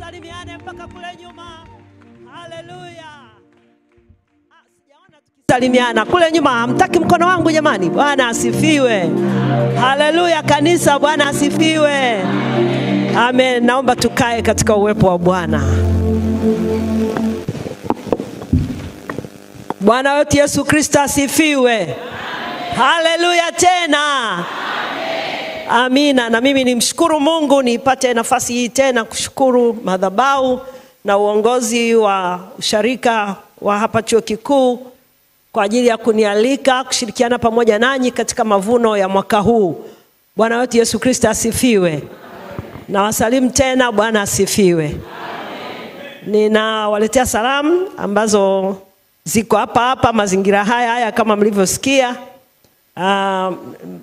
tusalimiane mpaka kule nyuma. Haleluya. Sijaona tukisalimiana kule nyuma. Hamtaki mkono wangu jamani? Bwana asifiwe. Haleluya kanisa, Bwana asifiwe. Amen. Naomba tukae katika uwepo wa Bwana. Bwana wetu Yesu Kristo asifiwe. Haleluya tena. Amina. Na mimi nimshukuru Mungu nipate nafasi hii tena kushukuru madhabahu na uongozi wa usharika wa hapa chuo kikuu kwa ajili ya kunialika kushirikiana pamoja nanyi katika mavuno ya mwaka huu. Bwana wetu Yesu Kristo asifiwe. Na wasalimu tena, Bwana asifiwe. Ninawaletea salamu ambazo ziko hapa mazingira haya kama mlivyosikia.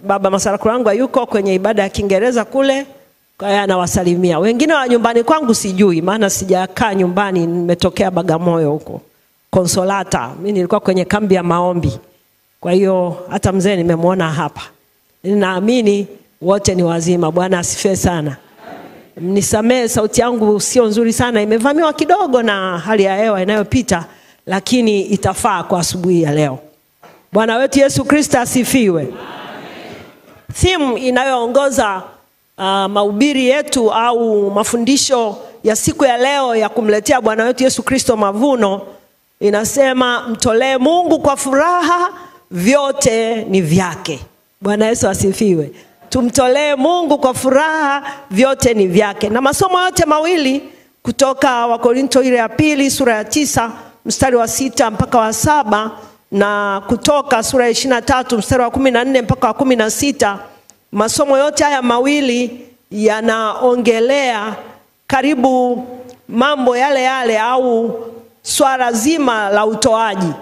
Baba Masaraku wangu yuko kwenye ibada ya Kiingereza kule, kwa hiyo anawasalimia. Wengine wa nyumbani kwangu sijui, maana sijakaa nyumbani, nimetokea Bagamoyo huko Konsolata. Mimi nilikuwa kwenye kambi ya maombi, kwa hiyo hata mzee nimemwona hapa. Ninaamini wote ni wazima. Bwana asifiwe sana. Nisamee sauti yangu sio nzuri sana, imevamiwa kidogo na hali ya hewa inayopita, lakini itafaa kwa asubuhi ya leo. Bwana wetu Yesu Kristo asifiwe. Theme inayoongoza mahubiri yetu au mafundisho ya siku ya leo ya kumletea Bwana wetu Yesu Kristo mavuno inasema mtolee Mungu kwa furaha, vyote ni vyake. Bwana Yesu asifiwe. Tumtolee Mungu kwa furaha, vyote ni vyake. Na masomo yote mawili kutoka Wakorinto ile ya pili sura ya 9 mstari wa 6 mpaka wa 7 na kutoka sura ya 23 mstari wa 14 mpaka wa 16, masomo yote haya mawili yanaongelea karibu mambo yale au swala zima la utoaji.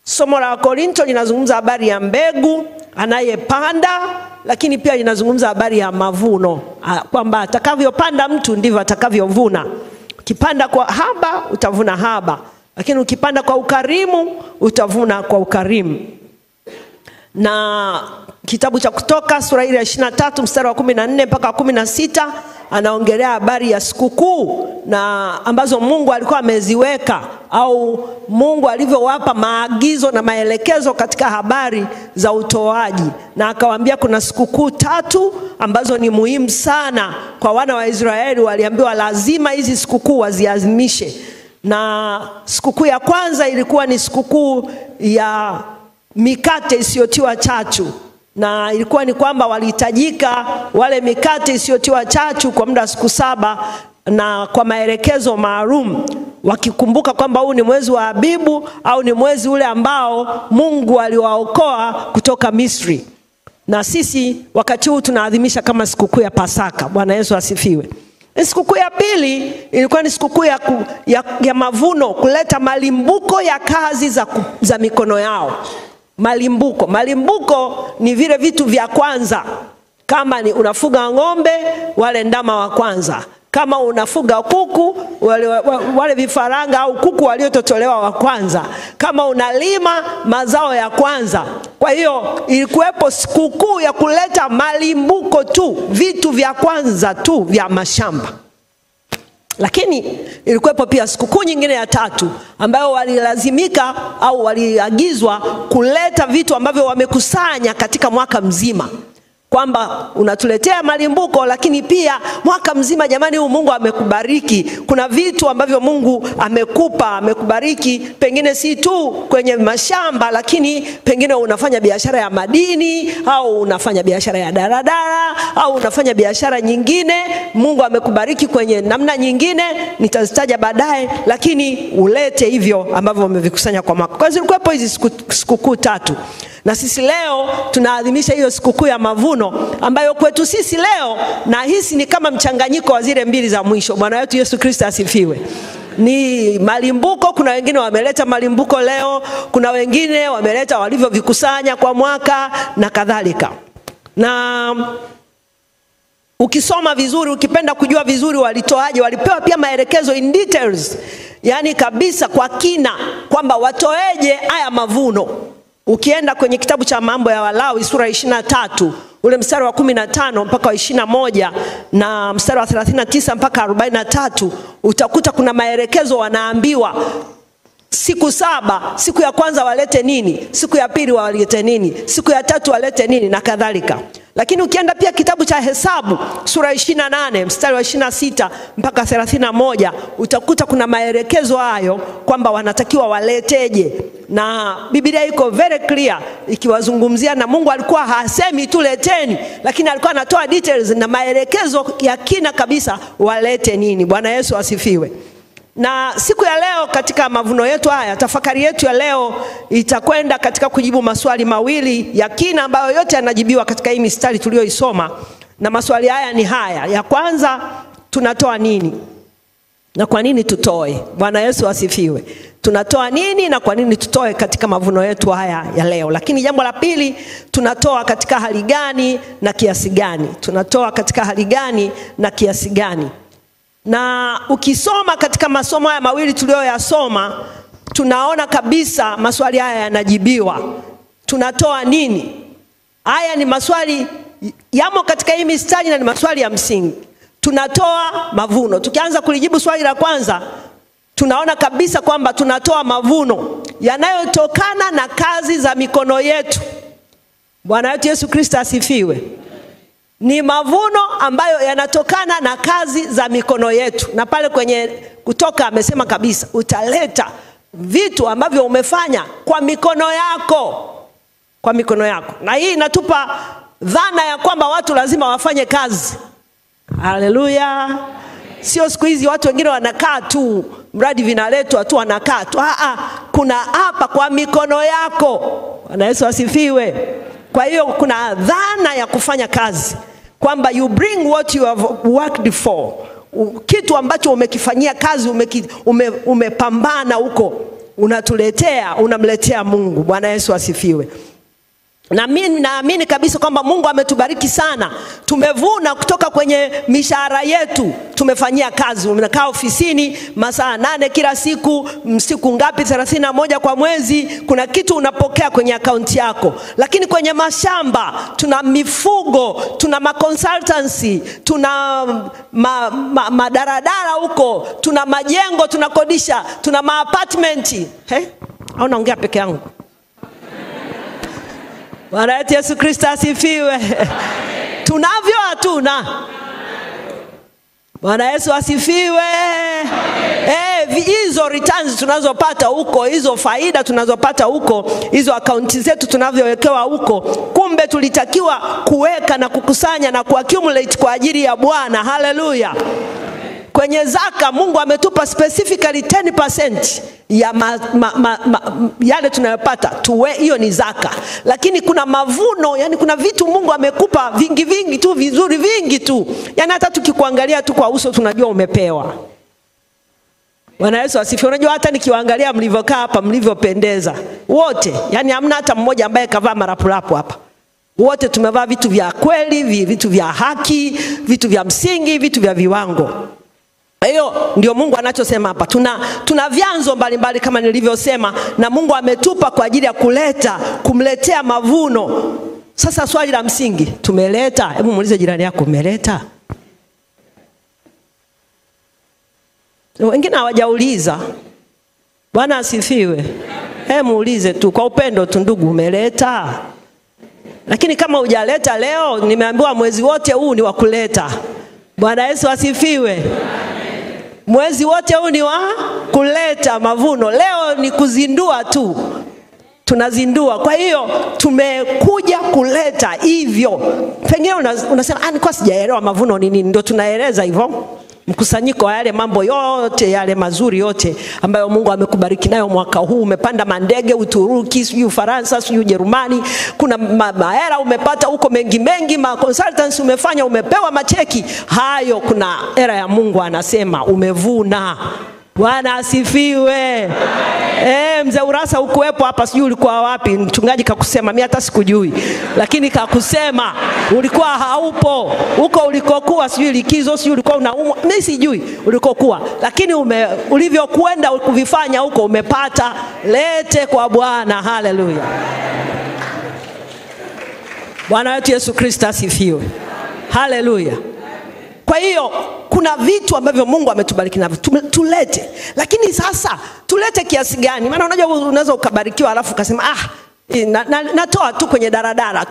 Somo la Korinto linazungumza habari ya mbegu anayepanda, lakini pia linazungumza habari ya mavuno, kwamba atakavyopanda mtu ndivyo atakavyovuna. Ukipanda kwa haba utavuna haba, lakini ukipanda kwa ukarimu utavuna kwa ukarimu. Na kitabu cha Kutoka sura ile ya 23 mstari wa 14 mpaka 16 anaongelea habari ya sikukuu na ambazo Mungu alikuwa ameziweka au Mungu alivyowapa maagizo na maelekezo katika habari za utoaji. Na akawaambia kuna sikukuu 3 ambazo ni muhimu sana kwa wana wa Israeli. Waliambiwa lazima hizi sikukuu waziazimishe. Na sikukuu ya kwanza ilikuwa ni sikukuu ya mikate isiyotiwa chachu, na ilikuwa ni kwamba walihitajika wale mikate isiyotiwa chachu kwa muda wa siku 7 na kwa maelekezo maalum, wakikumbuka kwamba huu ni mwezi wa Abibu au ni mwezi ule ambao Mungu aliwaokoa kutoka Misri. Na sisi wakati huu tunaadhimisha kama sikukuu ya Pasaka. Bwana Yesu asifiwe. Sikukuu ya pili ilikuwa ni sikukuu ya mavuno, kuleta malimbuko ya kazi za mikono yao. Malimbuko ni vile vitu vya kwanza. Kama ni unafuga ng'ombe, wale ndama wa kwanza. Kama unafuga kuku, wale vifaranga au kuku waliototolewa wa kwanza. Kama unalima, mazao ya kwanza. Kwa hiyo ilikuwepo sikukuu ya kuleta malimbuko tu, vitu vya kwanza tu vya mashamba. Lakini ilikuwepo pia sikukuu nyingine ya 3 ambayo walilazimika au waliagizwa kuleta vitu ambavyo wamekusanya katika mwaka mzima. Kwamba unatuletea malimbuko, lakini pia mwaka mzima jamani, huu Mungu amekubariki. Kuna vitu ambavyo Mungu amekubariki, pengine si tu kwenye mashamba, lakini pengine unafanya biashara ya madini au unafanya biashara ya daradara au unafanya biashara nyingine. Mungu amekubariki kwenye namna nyingine, nitazitaja baadaye, lakini ulete hivyo ambavyo umevikusanya kwa mwaka. Kwa hiyo zilikuwepo hizi sikukuu 3. Na sisi leo tunaadhimisha hiyo sikukuu ya mavuno, ambayo kwetu sisi leo na hisi ni kama mchanganyiko wa zile mbili za mwisho. Bwana wetu Yesu Kristo asifiwe. Ni malimbuko, kuna wengine wameleta malimbuko leo, kuna wengine wameleta walivyovikusanya kwa mwaka na kadhalika. Na ukisoma vizuri, ukipenda kujua vizuri walitoaje, walipewa pia maelekezo in details, yani kabisa kwa kina, kwamba watoeje haya mavuno. Ukienda kwenye kitabu cha Mambo ya Walawi sura 23 ule mstari wa 15 mpaka wa 21 na mstari wa 39 mpaka 43, utakuta kuna maelekezo wanaambiwa. Siku 7, siku ya kwanza walete nini, siku ya pili walete nini, siku ya tatu walete nini na kadhalika. Lakini ukienda pia kitabu cha Hesabu sura 28 mstari wa 26 mpaka 31 utakuta kuna maelekezo hayo kwamba wanatakiwa waleteje. Na Biblia iko very clear ikiwazungumzia, na Mungu alikuwa hasemi tu leteni, lakini alikuwa anatoa details na maelekezo ya kina kabisa walete nini. Bwana Yesu asifiwe. Na siku ya leo katika mavuno yetu haya, tafakari yetu ya leo itakwenda katika kujibu maswali mawili ya kina ambayo yote yanajibiwa katika hii mistari tuliyoisoma. Na maswali haya ni haya. Ya kwanza, tunatoa nini na kwa nini tutoe? Bwana Yesu asifiwe. Tunatoa nini na kwa nini tutoe katika mavuno yetu haya ya leo? Lakini jambo la pili, tunatoa katika hali gani na kiasi gani? Tunatoa katika hali gani na kiasi gani? Na ukisoma katika masomo haya mawili tuliyoyasoma, tunaona kabisa maswali haya yanajibiwa. Tunatoa nini? Haya ni maswali yamo katika hii mistari na ni maswali ya msingi. Tunatoa mavuno. Tukianza kulijibu swali la kwanza, tunaona kabisa kwamba tunatoa mavuno yanayotokana na kazi za mikono yetu. Bwana wetu Yesu Kristo asifiwe. Ni mavuno ambayo yanatokana na kazi za mikono yetu. Na pale kwenye Kutoka amesema kabisa, utaleta vitu ambavyo umefanya kwa mikono yako. Kwa mikono yako. Na hii inatupa dhana ya kwamba watu lazima wafanye kazi. Haleluya. Sio siku hizi watu wengine wanakaa tu, mradi vinaletwa tu wanakaa tu. Kuna hapa kwa mikono yako. Bwana Yesu asifiwe. Kwa hiyo kuna dhana ya kufanya kazi, kwamba you bring what you have worked for. Kitu ambacho umekifanyia kazi, umepambana huko, unatuletea, unamletea Mungu. Bwana Yesu asifiwe. Na mimi naamini kabisa kwamba Mungu ametubariki sana. Tumevuna kutoka kwenye mishahara yetu. Tumefanyia kazi. Umekaa ofisini masaa 8 kila siku, siku ngapi? 31 kwa mwezi. Kuna kitu unapokea kwenye akaunti yako. Lakini kwenye mashamba, tuna mifugo, tuna maconsultancy, tuna madaradara huko, tuna majengo tunakodisha, tuna maapartmenti. Au naongea peke yangu? Bwana wetu Yesu Kristo asifiwe. Tunavyo hatuna? Bwana Yesu asifiwe. Hizo returns tunazopata huko, hizo faida tunazopata huko, hizo akaunti zetu tunavyowekewa huko, kumbe tulitakiwa kuweka na kukusanya na kuaccumulate kwa ajili ya Bwana. Haleluya. Kwenye zaka Mungu ametupa specifically 10% ya yale tunayopata tuwe, hiyo ni zaka. Lakini kuna mavuno, yani kuna vitu Mungu amekupa vingi tu, vizuri vingi tu. Yani hata tukikuangalia tu kwa uso tunajua umepewa. Bwana Yesu asifiwe. Unajua hata nikiwaangalia mlivyokaa hapa, mlivyopendeza wote, yani hamna hata mmoja ambaye kavaa marapulapu hapa. Wote tumevaa vitu vya kweli, vitu vya haki, vitu vya msingi, vitu vya viwango. Hiyo ndio Mungu anachosema hapa. Tuna vyanzo mbalimbali kama nilivyosema, na Mungu ametupa kwa ajili ya kumletea mavuno. Sasa swali la msingi, tumeleta? Hebu muulize jirani yako, umeleta? Wengine hawajauliza. Bwana asifiwe. Muulize tu kwa upendo tu, ndugu, umeleta? Lakini kama hujaleta leo, nimeambiwa mwezi wote huu ni wa kuleta. Bwana Yesu asifiwe. Mwezi wote huu ni wa kuleta mavuno. Leo ni kuzindua tu. Tunazindua. Kwa hiyo tumekuja kuleta hivyo. Pengine unasema nilikuwa sijaelewa mavuno ni nini. Ndio tunaeleza hivyo. Mkusanyiko wa yale mambo yote, yale mazuri yote ambayo Mungu amekubariki nayo mwaka huu. Umepanda mandege Uturuki, sijui Ufaransa, sijui Ujerumani, kuna mahera umepata huko mengi, consultants umefanya, umepewa macheki. Hayo kuna era ya Mungu anasema umevuna. Bwana asifiwe. Mzee Urasa ukuwepo hapa, sijui ulikuwa wapi, mchungaji kakusema, mimi hata sikujui. Lakini kakusema ulikuwa haupo. Huko ulikokuwa sijui likizo, sijui ulikuwa unaumwa, mimi sijui ulikokuwa. Lakini ulivyokwenda kuvifanya huko umepata. Lete kwa Bwana. Haleluya. Bwana wetu Yesu Kristo asifiwe. Haleluya. Kwa hiyo kuna vitu ambavyo Mungu ametubariki navyo tulete. Lakini sasa tulete kiasi gani? Maana unajua unaweza ukabarikiwa alafu ukasema natoa tu kwenye daradara.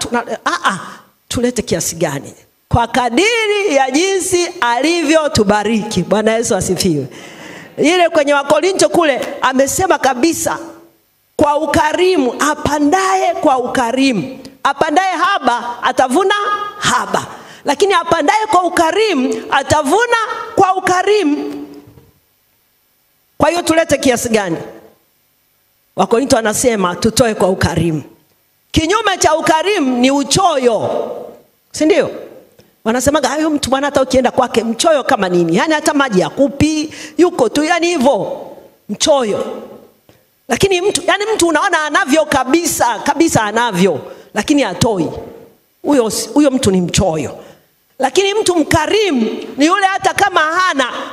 Tulete kiasi gani? Kwa kadiri ya jinsi alivyo tubariki. Bwana Yesu asifiwe. Ile kwenye Wakorintho kule amesema kabisa, kwa ukarimu, apandaye kwa ukarimu. Apandaye haba atavuna haba, lakini apandaye kwa ukarimu atavuna kwa ukarimu. Kwa hiyo tulete kiasi gani? Wakorintho anasema tutoe kwa ukarimu. Kinyume cha ukarimu ni uchoyo, si ndio? Wanasema hayo mtu bwana hata ukienda kwake mchoyo kama nini? Yani hata maji yakupi, yuko tu yani hivyo, mchoyo. Lakini mtu unaona anavyo kabisa anavyo, lakini hatoi. Huyo mtu ni mchoyo. Lakini mtu mkarimu ni yule hata kama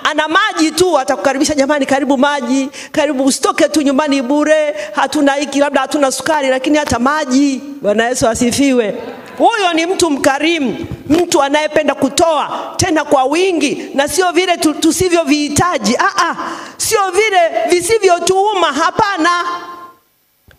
ana maji tu atakukaribisha, jamani karibu maji, karibu usitoke tu nyumbani bure, hatuna hiki labda hatuna sukari lakini hata maji. Bwana Yesu asifiwe. Huyo ni mtu mkarimu, mtu anayependa kutoa tena kwa wingi, na sio vile tusivyovihitaji. Sio vile visivyotuuma, hapana.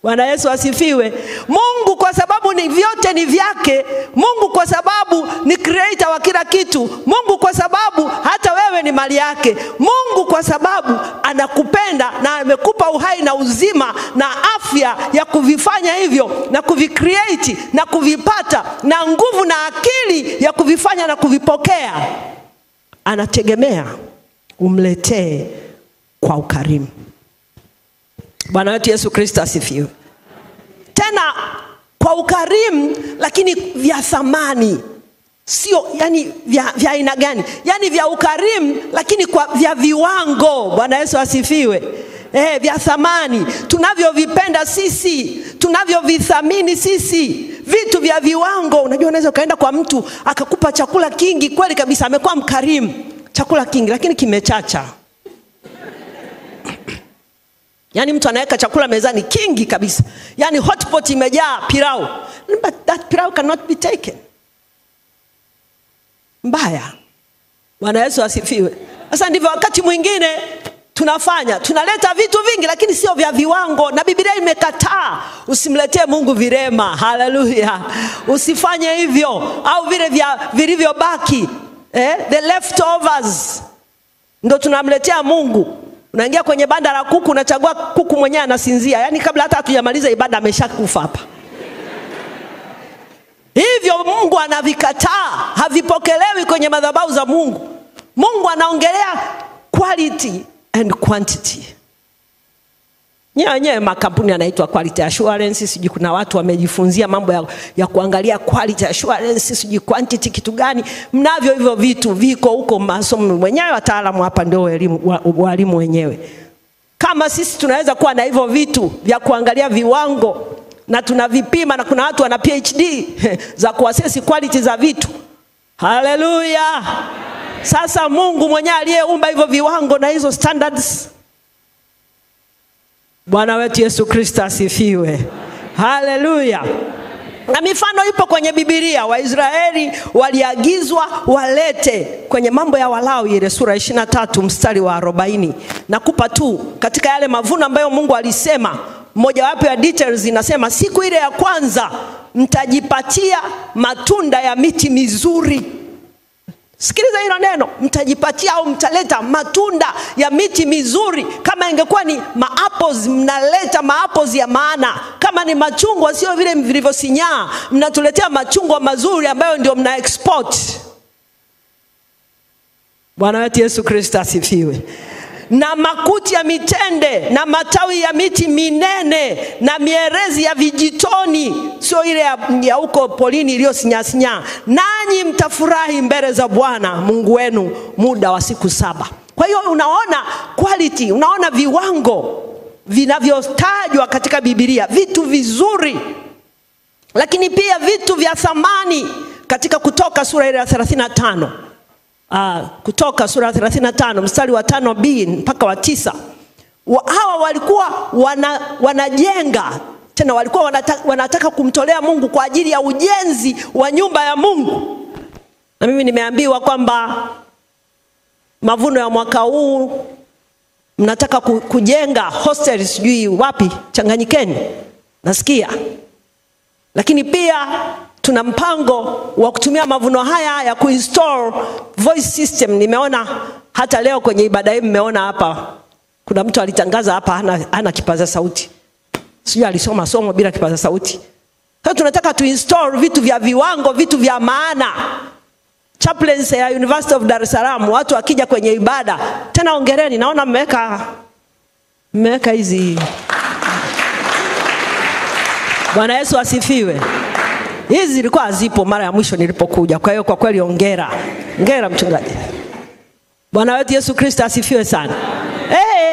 Bwana Yesu asifiwe. Mungu kwa sababu ni vyote ni vyake, Mungu kwa sababu ni creator wa kila kitu, Mungu kwa sababu hata wewe ni mali yake, Mungu kwa sababu anakupenda na amekupa uhai na uzima na afya ya kuvifanya hivyo na kuvicreate na kuvipata na nguvu na akili ya kuvifanya na kuvipokea. Anategemea umletee kwa ukarimu. Bwana wetu Yesu Kristo asifiwe. Tena kwa ukarimu lakini vya thamani. Sio yani vya aina gani? Yani vya ukarimu lakini kwa vya viwango. Bwana Yesu asifiwe. Vya thamani, tunavyovipenda sisi, tunavyovithamini sisi, vitu vya viwango. Unajua unaweza kaenda kwa mtu akakupa chakula kingi, kweli kabisa amekuwa mkarimu, chakula kingi lakini kimechacha. Yani mtu anaweka chakula mezani kingi kabisa, yani hotpot imejaa pilau, but that pilau cannot be taken. Mbaya. Bwana Yesu asifiwe. Sasa ndivyo wakati mwingine tunaleta vitu vingi lakini sio vya viwango, na Biblia imekataa. Usimletee Mungu virema. Haleluya. Usifanye hivyo, au vile vilivyobaki, the leftovers ndio tunamletea Mungu. Unaingia kwenye banda la kuku, unachagua kuku mwenyewe anasinzia, yani kabla hata hatujamaliza ibada ameshakufa hapa. Hivyo Mungu anavikataa, havipokelewi kwenye madhabahu za Mungu. Mungu anaongelea quality and quantity. Nyewe makampuni yanaitwa quality assurance, sijui kuna watu wamejifunzia mambo ya kuangalia quality assurance, sijui quantity kitu gani. Mnavyo hivyo vitu, viko huko masomo mwenyewe, wataalamu hapa ndio walimu wenyewe. Kama sisi tunaweza kuwa na hivyo vitu vya kuangalia viwango na tunavipima, na kuna watu wana PhD za kuassess quality za vitu. Haleluya. Sasa Mungu mwenyewe aliyeumba hivyo viwango na hizo standards. Bwana wetu Yesu Kristo asifiwe. Haleluya. Na mifano ipo kwenye Biblia. Waisraeli waliagizwa walete kwenye Mambo ya Walawi ile sura 23 mstari wa 40. Nakupa tu katika yale mavuno ambayo Mungu alisema, moja wapo ya details inasema siku ile ya kwanza mtajipatia matunda ya miti mizuri. Sikiliza hilo neno, mtajipatia au mtaleta matunda ya miti mizuri. Kama ingekuwa ni maapples, mnaleta maapples ya maana. Kama ni machungwa, sio vile vilivyosinyaa, mnatuletea machungwa mazuri ambayo ndio mna export. Bwana wetu Yesu Kristo asifiwe. Na makuti ya mitende na matawi ya miti minene na mierezi ya vijitoni, sio ile ya huko polini iliyosinyaa. Nanyi mtafurahi mbele za Bwana Mungu wenu muda wa siku 7. Kwa hiyo unaona quality, unaona viwango vinavyotajwa katika Biblia, vitu vizuri. Lakini pia vitu vya thamani katika Kutoka sura ile ya 35. Kutoka sura 35 mstari wa 5b mpaka wa 9. Hawa walikuwa wanajenga, tena walikuwa wanataka kumtolea Mungu kwa ajili ya ujenzi wa nyumba ya Mungu. Na mimi nimeambiwa kwamba mavuno ya mwaka huu mnataka kujenga hostel sijui wapi Changanyikeni nasikia. Lakini pia tuna mpango wa kutumia mavuno haya ya kuinstall voice system. Nimeona hata leo kwenye ibada hii mmeona hapa kuna mtu alitangaza hapa hana kipaza sauti. Sijui alisoma somo bila kipaza sauti. Sasa tunataka tuinstall vitu vya viwango, vitu vya maana. Chaplains ya University of Dar es Salaam, watu wakija kwenye ibada, tena ongereni, naona mmeweka hizi. Bwana Yesu asifiwe. Hizi zilikuwa hazipo mara ya mwisho nilipokuja. Kwa hiyo kwa kweli hongera mchungaji. Bwana wetu Yesu Kristo asifiwe sana.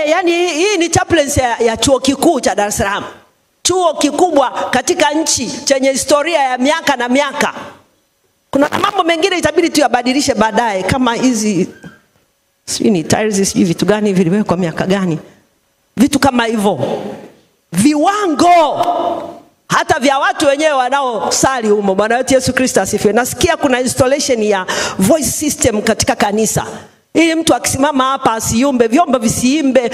Yani hii ni chaplains ya chuo kikuu cha Dar es Salaam. Chuo kikubwa katika nchi chenye historia ya miaka na miaka. Kuna mambo mengine itabidi tuyabadilishe baadaye, kama hizi sijui ni tiles sijui vitu gani viliwekwa miaka gani. Vitu kama hivyo. Viwango hata vya watu wenyewe wanaosali humo. Bwana wetu Yesu Kristo asifiwe. Nasikia kuna installation ya voice system katika kanisa. Ili mtu akisimama hapa asiumbe, vyombo visiimbe,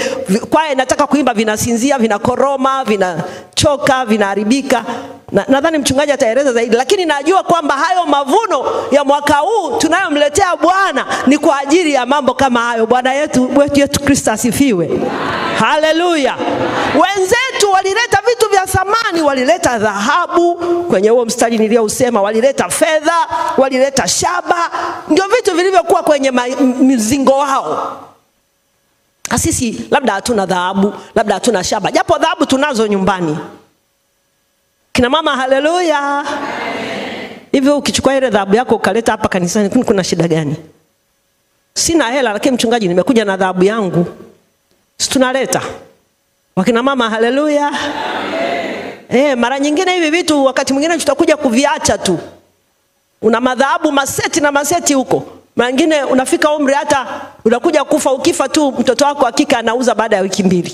kwaya inataka kuimba vinasinzia, vinakoroma, vinachoka, vinaharibika. Nadhani mchungaji ataeleza zaidi, lakini najua kwamba hayo mavuno ya mwaka huu tunayomletea Bwana ni kwa ajili ya mambo kama hayo. Bwana yetu Kristo asifiwe. Haleluya. Wenzetu walileta vitu vya samani, walileta dhahabu kwenye huo mstari niliousema, walileta fedha, walileta shaba, ndio vitu vilivyokuwa kwenye mizingo wao. Sisi labda hatuna dhahabu, labda hatuna shaba, japo dhahabu tunazo nyumbani. Kina mama haleluya. Hivyo ukichukua ile dhahabu yako ukaleta hapa kanisani, kuna shida gani? Sina hela lakini mchungaji nimekuja na dhahabu yangu. Tunaleta. Wakina mama haleluya. Mara nyingine hivi vitu wakati mwingine tutakuja kuviacha tu. Una madhahabu maseti na maseti huko. Mara nyingine unafika umri hata unakuja kufa, ukifa tu mtoto wako hakika anauza baada ya wiki 2.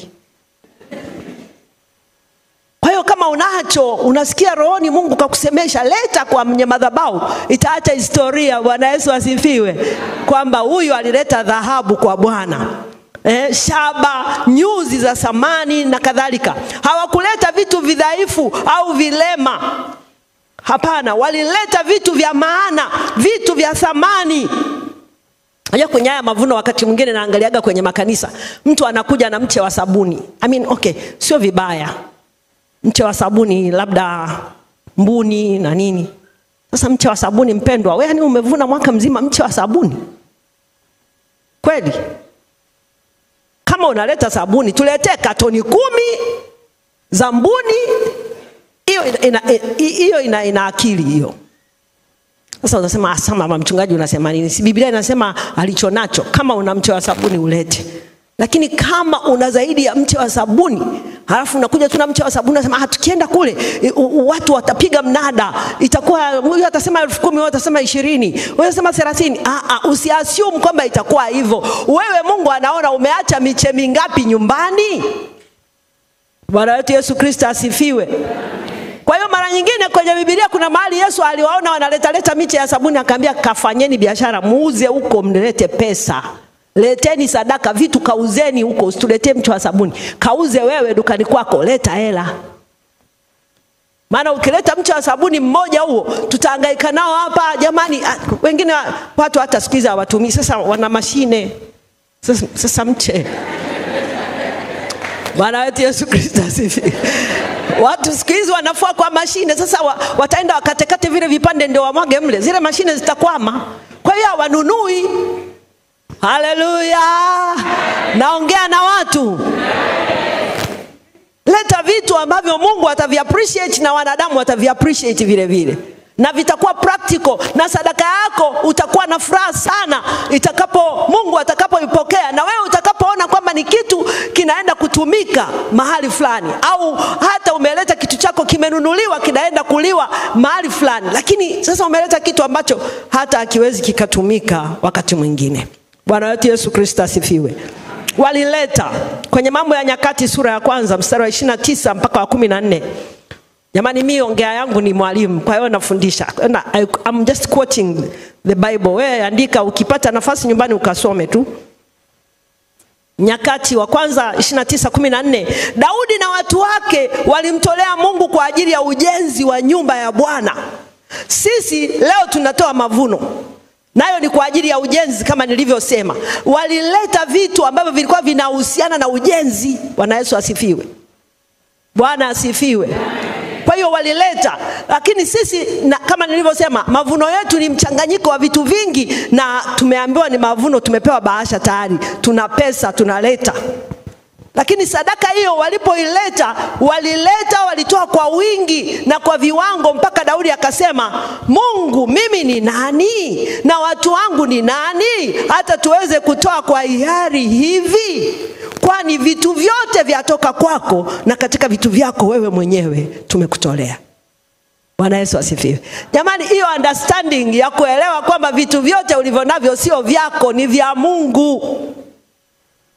Kwa hiyo kama unacho, unasikia rohoni Mungu kakusemesha, leta kwa mwenye madhabahu, itaacha historia. Bwana Yesu asifiwe, kwamba huyu alileta dhahabu kwa Bwana. Shaba, nyuzi za samani na kadhalika. Hawakuleta vitu vidhaifu au vilema. Hapana, walileta vitu vya maana, vitu vya samani. Haya kwenye haya mavuno wakati mwingine naangaliaga kwenye makanisa, mtu anakuja na mche wa sabuni. Sio vibaya. Mche wa sabuni labda mbuni na nini. Sasa mche wa sabuni mpendwa, wewe yani umevuna mwaka mzima mche wa sabuni? Kweli? Kama unaleta sabuni, tuletee katoni 10 za mbuni. Hiyo ina akili hiyo. Sasa unasema mama mchungaji unasema nini? Si Biblia inasema alichonacho, kama una mche wa sabuni ulete. Lakini kama una zaidi ya mche wa sabuni, halafu unakuja tuna mche wa sabuni unasema tukienda kule watu watapiga mnada, itakuwa huyu atasema 10,000, wewe utasema 20, wewe unasema 30. Usiassume kwamba itakuwa hivyo. Wewe Mungu anaona umeacha miche mingapi nyumbani. Bwana wetu Yesu Kristo asifiwe. Kwa hiyo mara nyingine kwenye Biblia kuna mahali Yesu aliwaona wanaleta miche ya sabuni, akaambia kafanyeni biashara, muuze huko mnilete pesa. Leteni sadaka, vitu kauzeni huko, usituletee mche wa sabuni. Kauze wewe dukani kwako, leta hela. Maana ukileta mche wa sabuni mmoja huo, tutahangaika nao hapa jamani. Wengine watu hata siku hizi hawatumii, sasa wana mashine. Sasa mche. Bwana wetu Yesu Kristo asifiwe. Watu siku hizi wanafua kwa mashine, sasa wataenda wakatekate vile vipande ndio wamwage mle. Zile mashine zitakwama. Kwa hiyo hawanunui. Haleluya. Naongea na watu. Leta vitu ambavyo Mungu ataviappreciate na wanadamu wataviappreciate vile vile. Na vitakuwa practical, na sadaka yako utakuwa na furaha sana Mungu atakapoipokea, na wewe utakapoona kwamba ni kitu kinaenda kutumika mahali fulani, au hata umeleta kitu chako kimenunuliwa kinaenda kuliwa mahali fulani, lakini sasa umeleta kitu ambacho hata hakiwezi kikatumika wakati mwingine. Bwana wetu Yesu Kristo asifiwe. Walileta kwenye Mambo ya Nyakati sura ya 1 mstari wa 29 mpaka wa 14. Jamani, mimi ongea yangu ni mwalimu, kwa hiyo nafundisha. I'm just quoting the Bible. Wewe andika, ukipata nafasi nyumbani ukasome tu. Nyakati wa kwanza 29:14. Daudi na watu wake walimtolea Mungu kwa ajili ya ujenzi wa nyumba ya Bwana. Sisi leo tunatoa mavuno, nayo ni kwa ajili ya ujenzi. Kama nilivyosema, walileta vitu ambavyo vilikuwa vinahusiana na ujenzi. Bwana Yesu asifiwe. Bwana asifiwe. Kwa hiyo walileta, lakini sisi kama nilivyosema, mavuno yetu ni mchanganyiko wa vitu vingi, na tumeambiwa ni mavuno, tumepewa bahasha tayari, tuna pesa tunaleta. Lakini sadaka hiyo walipoileta, walitoa kwa wingi na kwa viwango, mpaka Daudi akasema, Mungu, mimi ni nani na watu wangu ni nani hata tuweze kutoa kwa hiari hivi? Kwani vitu vyote vyatoka kwako, na katika vitu vyako wewe mwenyewe tumekutolea. Bwana Yesu asifiwe. Jamani, hiyo understanding ya kuelewa kwamba vitu vyote ulivyonavyo sio vyako, ni vya Mungu,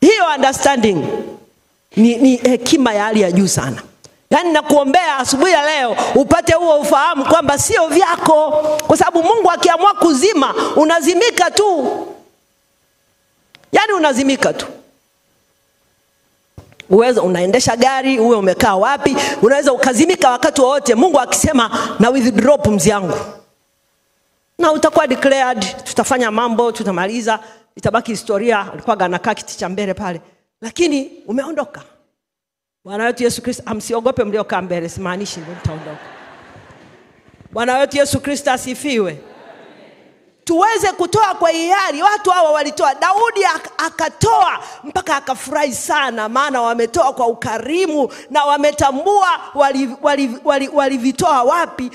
hiyo understanding ni hekima ya hali ya juu sana. Yaani nakuombea asubuhi ya leo upate huo ufahamu kwamba sio vyako, kwa sababu Mungu akiamua kuzima, unazimika tu. Yaani unazimika tu. Uweza unaendesha gari, uwe umekaa wapi, unaweza ukazimika wakati wote. Mungu akisema na withdraw pumzi yangu, na utakuwa declared, tutafanya mambo, tutamaliza, itabaki historia. Alikuwa anakaa kiti cha mbele pale, lakini umeondoka. Bwana wetu Yesu Kristo, amsiogope mliokaa mbele, simaanishi ndio mtaondoka. Bwana wetu Yesu Kristo asifiwe. Tuweze kutoa kwa hiari. Watu hawa walitoa, Daudi akatoa mpaka akafurahi sana, maana wametoa kwa ukarimu na wametambua walivitoa wapi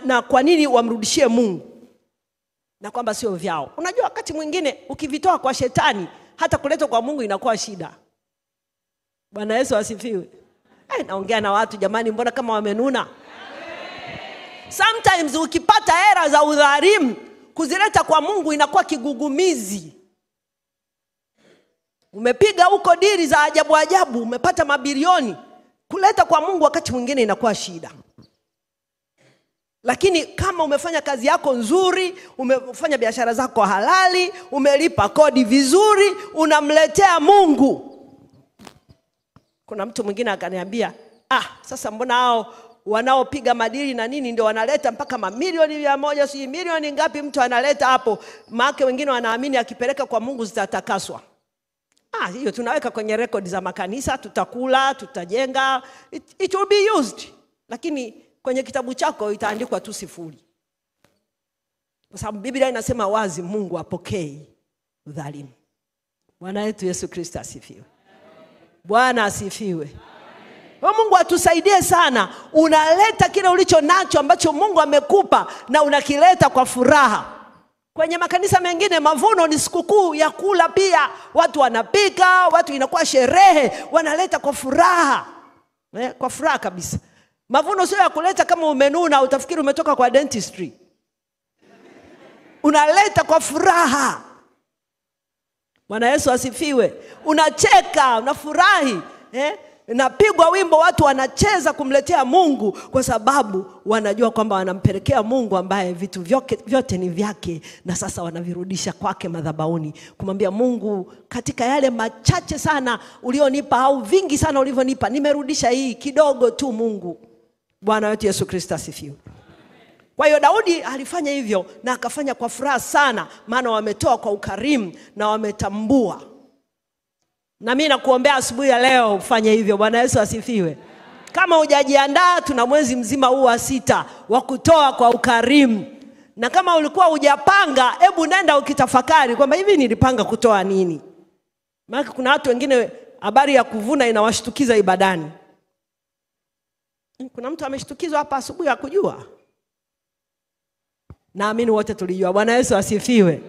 na kwa nini wamrudishie Mungu, na kwamba sio vyao. Unajua wakati mwingine ukivitoa kwa shetani, hata kuleta kwa Mungu inakuwa shida. Bwana Yesu asifiwe. Naongea na watu jamani, mbona kama wamenuna? Sometimes ukipata hela za udhalimu, kuzileta kwa Mungu inakuwa kigugumizi. Umepiga huko dili za ajabu ajabu, umepata mabilioni, kuleta kwa Mungu wakati mwingine inakuwa shida. Lakini kama umefanya kazi yako nzuri, umefanya biashara zako halali, umelipa kodi vizuri, unamletea Mungu. Kuna mtu mwingine akaniambia, sasa mbona hao wanaopiga madili na nini ndio wanaleta mpaka mamilioni 100, si milioni ngapi mtu analeta hapo? Maana wengine wanaamini akipeleka kwa Mungu zitatakaswa. Hiyo tunaweka kwenye record za makanisa, tutakula, tutajenga, it will be used. Lakini kwenye kitabu chako itaandikwa tu 0. Kwa sababu Biblia inasema wazi, Mungu apokei udhalimu. Bwana wetu Yesu Kristo asifiwe. Bwana asifiwe. Mungu atusaidie sana. Unaleta kile ulicho nacho ambacho Mungu amekupa, na unakileta kwa furaha. Kwenye makanisa mengine mavuno ni sikukuu ya kula pia. Watu wanapika, watu inakuwa sherehe, wanaleta kwa furaha. Kwa furaha kabisa. Mavuno sio ya kuleta kama umenuna, utafikiri umetoka kwa dentistry. Unaleta kwa furaha. Bwana Yesu asifiwe. Unacheka, unafurahi. Napigwa wimbo, watu wanacheza kumletea Mungu, kwa sababu wanajua kwamba wanampelekea Mungu ambaye vitu vyote ni vyake, na sasa wanavirudisha kwake madhabahuni, kumwambia Mungu, katika yale machache sana ulionipa au vingi sana ulivyonipa, nimerudisha hii kidogo tu Mungu. Bwana wetu Yesu Kristo asifiwe. Kwa hiyo Daudi alifanya hivyo, na akafanya kwa furaha sana, maana wametoa kwa ukarimu na wametambua. Na mimi nakuombea asubuhi ya leo ufanye hivyo. Bwana Yesu asifiwe. Kama hujajiandaa, tuna mwezi mzima huu wa 6 wa kutoa kwa ukarimu. Na kama ulikuwa hujapanga, hebu nenda ukitafakari kwamba hivi nilipanga kutoa nini. Maana kuna watu wengine habari ya kuvuna inawashtukiza ibadani. Kuna mtu ameshtukizwa hapa asubuhi hakujua. Naamini wote tulijua. Bwana Yesu asifiwe.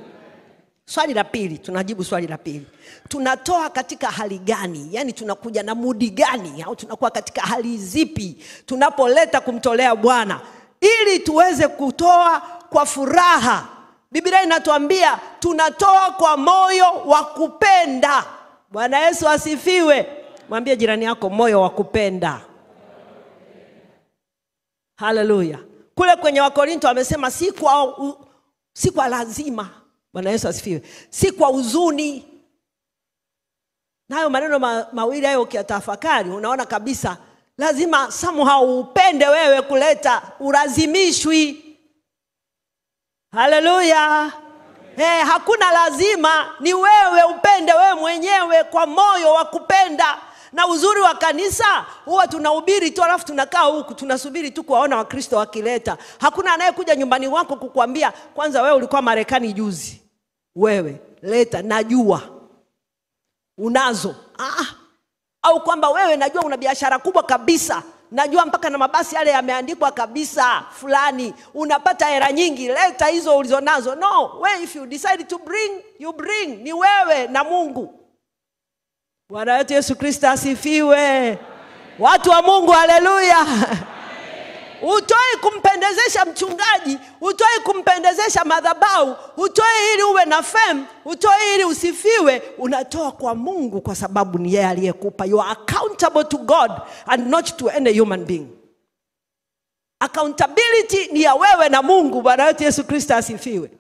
Swali la pili, tunajibu swali la pili. Tunatoa katika hali gani? Yaani tunakuja na mudi gani? Au tunakuwa katika hali zipi tunapoleta kumtolea Bwana, ili tuweze kutoa kwa furaha? Biblia inatuambia tunatoa kwa moyo wa kupenda. Bwana Yesu asifiwe. Mwambie jirani yako, moyo wa kupenda. Haleluya. Kule kwenye Wakorinto amesema si kwa lazima. Bwana Yesu asifiwe. Si kwa huzuni. Nayo maneno mawili hayo ukiyatafakari unaona kabisa lazima somehow upende wewe kuleta, ulazimishwi. Haleluya. Hakuna lazima, ni wewe upende wewe mwenyewe kwa moyo wa kupenda. Na uzuri wa kanisa huwa tunahubiri tu alafu tunakaa huku tunasubiri tu kuwaona Wakristo wakileta. Hakuna anayekuja nyumbani wako kukuambia kwanza wewe ulikuwa Marekani juzi. Wewe leta, najua unazo. Au kwamba wewe najua una biashara kubwa kabisa. Najua mpaka na mabasi yale yameandikwa kabisa fulani. Unapata hela nyingi, leta hizo ulizonazo. No, if you decide to bring, you bring. Ni wewe na Mungu. Bwana wetu Yesu Kristo asifiwe. Watu wa Mungu, haleluya. Utoi kumpendezesha mchungaji, utoi kumpendezesha madhabahu, utoi ili uwe na fame, utoi ili usifiwe. Unatoa kwa Mungu kwa sababu ni yeye aliyekupa. You are accountable to God and not to any human being. Accountability ni ya wewe na Mungu. Bwana wetu Yesu Kristo asifiwe.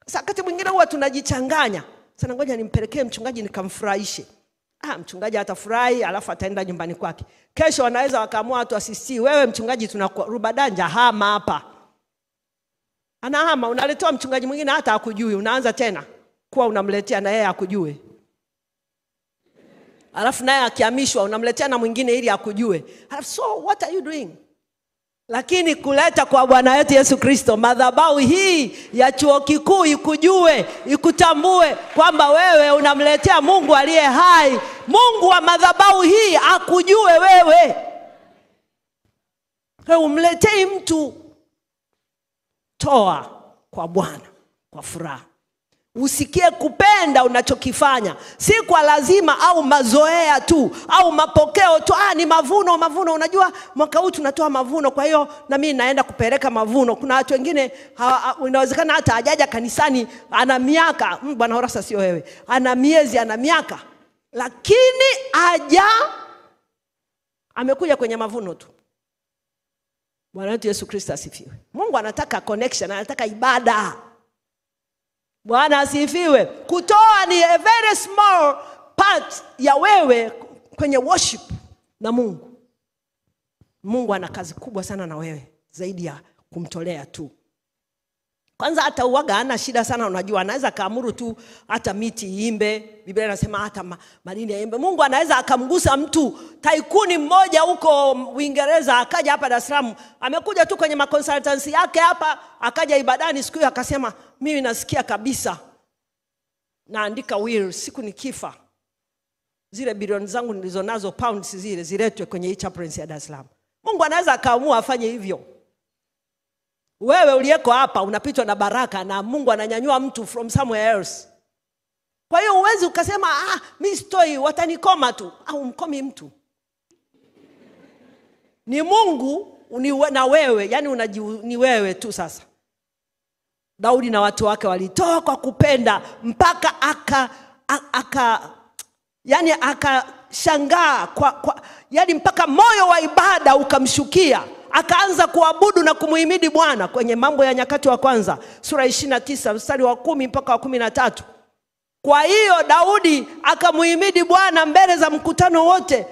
Sasa wakati mwingine huwa tunajichanganya. Sana ngoja nimpelekee mchungaji nikamfurahishe. Mchungaji atafurahi alafu ataenda nyumbani kwake. Kesho wanaweza wakaamua watu asisi, wewe mchungaji tunakurubadanja hama hapa. Anahama, unaletea mchungaji mwingine hata hakujui, unaanza tena kuwa unamletea na yeye akujue. Alafu naye akihamishwa unamletea na mwingine ili akujue. So what are you doing? Lakini kuleta kwa Bwana wetu Yesu Kristo, madhabahu hii ya chuo kikuu ikujue, ikutambue kwamba wewe unamletea Mungu aliye hai. Mungu wa madhabahu hii akujue wewe. Umletei mtu, toa kwa Bwana kwa furaha. Usikie kupenda unachokifanya, si kwa lazima au mazoea tu au mapokeo tu. Ni mavuno. Unajua mwaka huu tunatoa mavuno, kwa hiyo na mimi naenda kupeleka mavuno. Kuna watu wengine inawezekana hata hajaja kanisani ana miaka, Bwana Horasa sio wewe, ana miezi, ana miaka, lakini amekuja kwenye mavuno tu. Bwana wetu Yesu Kristo asifiwe. Mungu anataka connection, anataka ibada. Bwana asifiwe. Kutoa ni a very small part ya wewe kwenye worship na Mungu. Mungu ana kazi kubwa sana na wewe zaidi ya kumtolea tu. Kwanza hata uwaga hana shida sana, unajua anaweza kaamuru tu hata miti iimbe. Biblia inasema hata madini yaimbe. Mungu anaweza akamgusa mtu taikuni mmoja huko Uingereza akaja hapa Dar es Salaam. Amekuja tu kwenye maconsultancy yake hapa, akaja ibadani siku hiyo akasema mimi nasikia kabisa naandika will siku nikifa zile bilioni zangu nilizonazo pounds zile ziletwe kwenye hii chaplaincy ya Dar es Salaam. Mungu anaweza akaamua afanye hivyo. Wewe uliyeko hapa unapitwa na baraka na Mungu ananyanyua mtu from somewhere else. Kwa hiyo uwezi ukasema mimi stoi watanikoma tu. Umkomi mtu. Ni Mungu na wewe, yani ni wewe tu sasa. Daudi na watu wake walitoa kwa kupenda mpaka yani akashangaa yani mpaka moyo wa ibada ukamshukia. Akaanza kuabudu na kumuhimidi Bwana kwenye Mambo ya Nyakati wa kwanza sura 29 mstari wa 10 mpaka wa 13. Kwa hiyo Daudi akamuhimidi Bwana mbele za mkutano wote.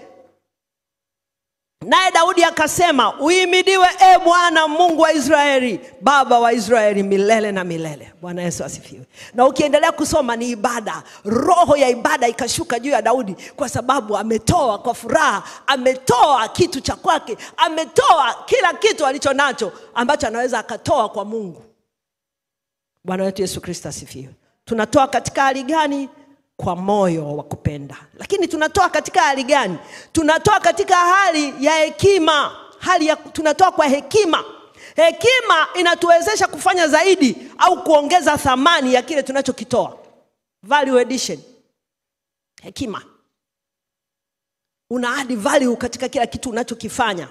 Naye Daudi akasema, uhimidiwe Bwana Mungu wa Israeli, Baba wa Israeli milele na milele. Bwana Yesu asifiwe. Na ukiendelea kusoma ni ibada. Roho ya ibada ikashuka juu ya Daudi kwa sababu ametoa kwa furaha, ametoa kitu cha kwake, ametoa kila kitu alichonacho ambacho anaweza akatoa kwa Mungu. Bwana wetu Yesu Kristo asifiwe. Tunatoa katika hali gani? Kwa moyo wa kupenda. Lakini tunatoa katika hali gani? Tunatoa katika hali ya hekima. Tunatoa kwa hekima. Hekima inatuwezesha kufanya zaidi au kuongeza thamani ya kile tunachokitoa. Value addition. Hekima. Una add value katika kila kitu unachokifanya.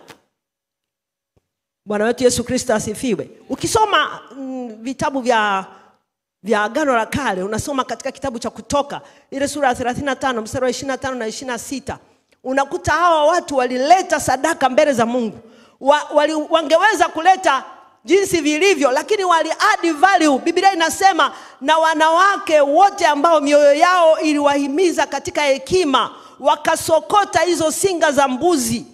Bwana wetu Yesu Kristo asifiwe. Ukisoma vitabu vya Agano la Kale, unasoma katika kitabu cha Kutoka ile sura ya 35 mstari wa 25 na 26, unakuta hawa watu walileta sadaka mbele za Mungu. Wangeweza kuleta jinsi vilivyo, lakini wali add value. Biblia inasema na wanawake wote ambao mioyo yao iliwahimiza katika hekima wakasokota hizo singa za mbuzi.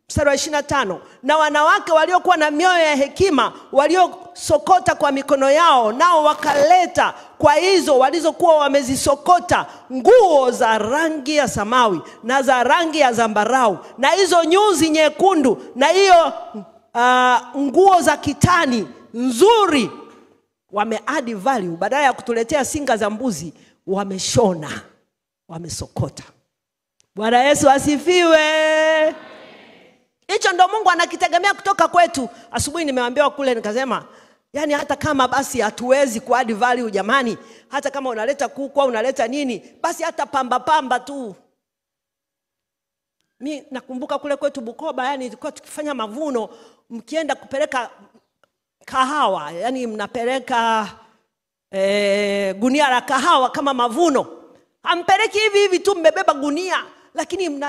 Mstari wa 25, na wanawake waliokuwa na mioyo ya hekima waliosokota kwa mikono yao, nao wakaleta kwa hizo walizokuwa wamezisokota nguo za rangi ya samawi na za rangi ya zambarau na hizo nyuzi nyekundu na hiyo nguo za kitani nzuri. Wame add value. Badala ya kutuletea singa za mbuzi, wameshona, wamesokota. Bwana Yesu asifiwe. Hicho ndo Mungu anakitegemea kutoka kwetu. Asubuhi nimeambiwa kule, nikasema yani hata kama basi hatuwezi ku add value jamani, hata kama unaleta kuku au unaleta nini, basi hata pamba tu. Mimi nakumbuka kule kwetu Bukoba, yani tulikuwa tukifanya mavuno, mkienda kupeleka kahawa, yani mnapeleka gunia la kahawa kama mavuno. Hampeleki hivi tu mmebeba gunia, lakini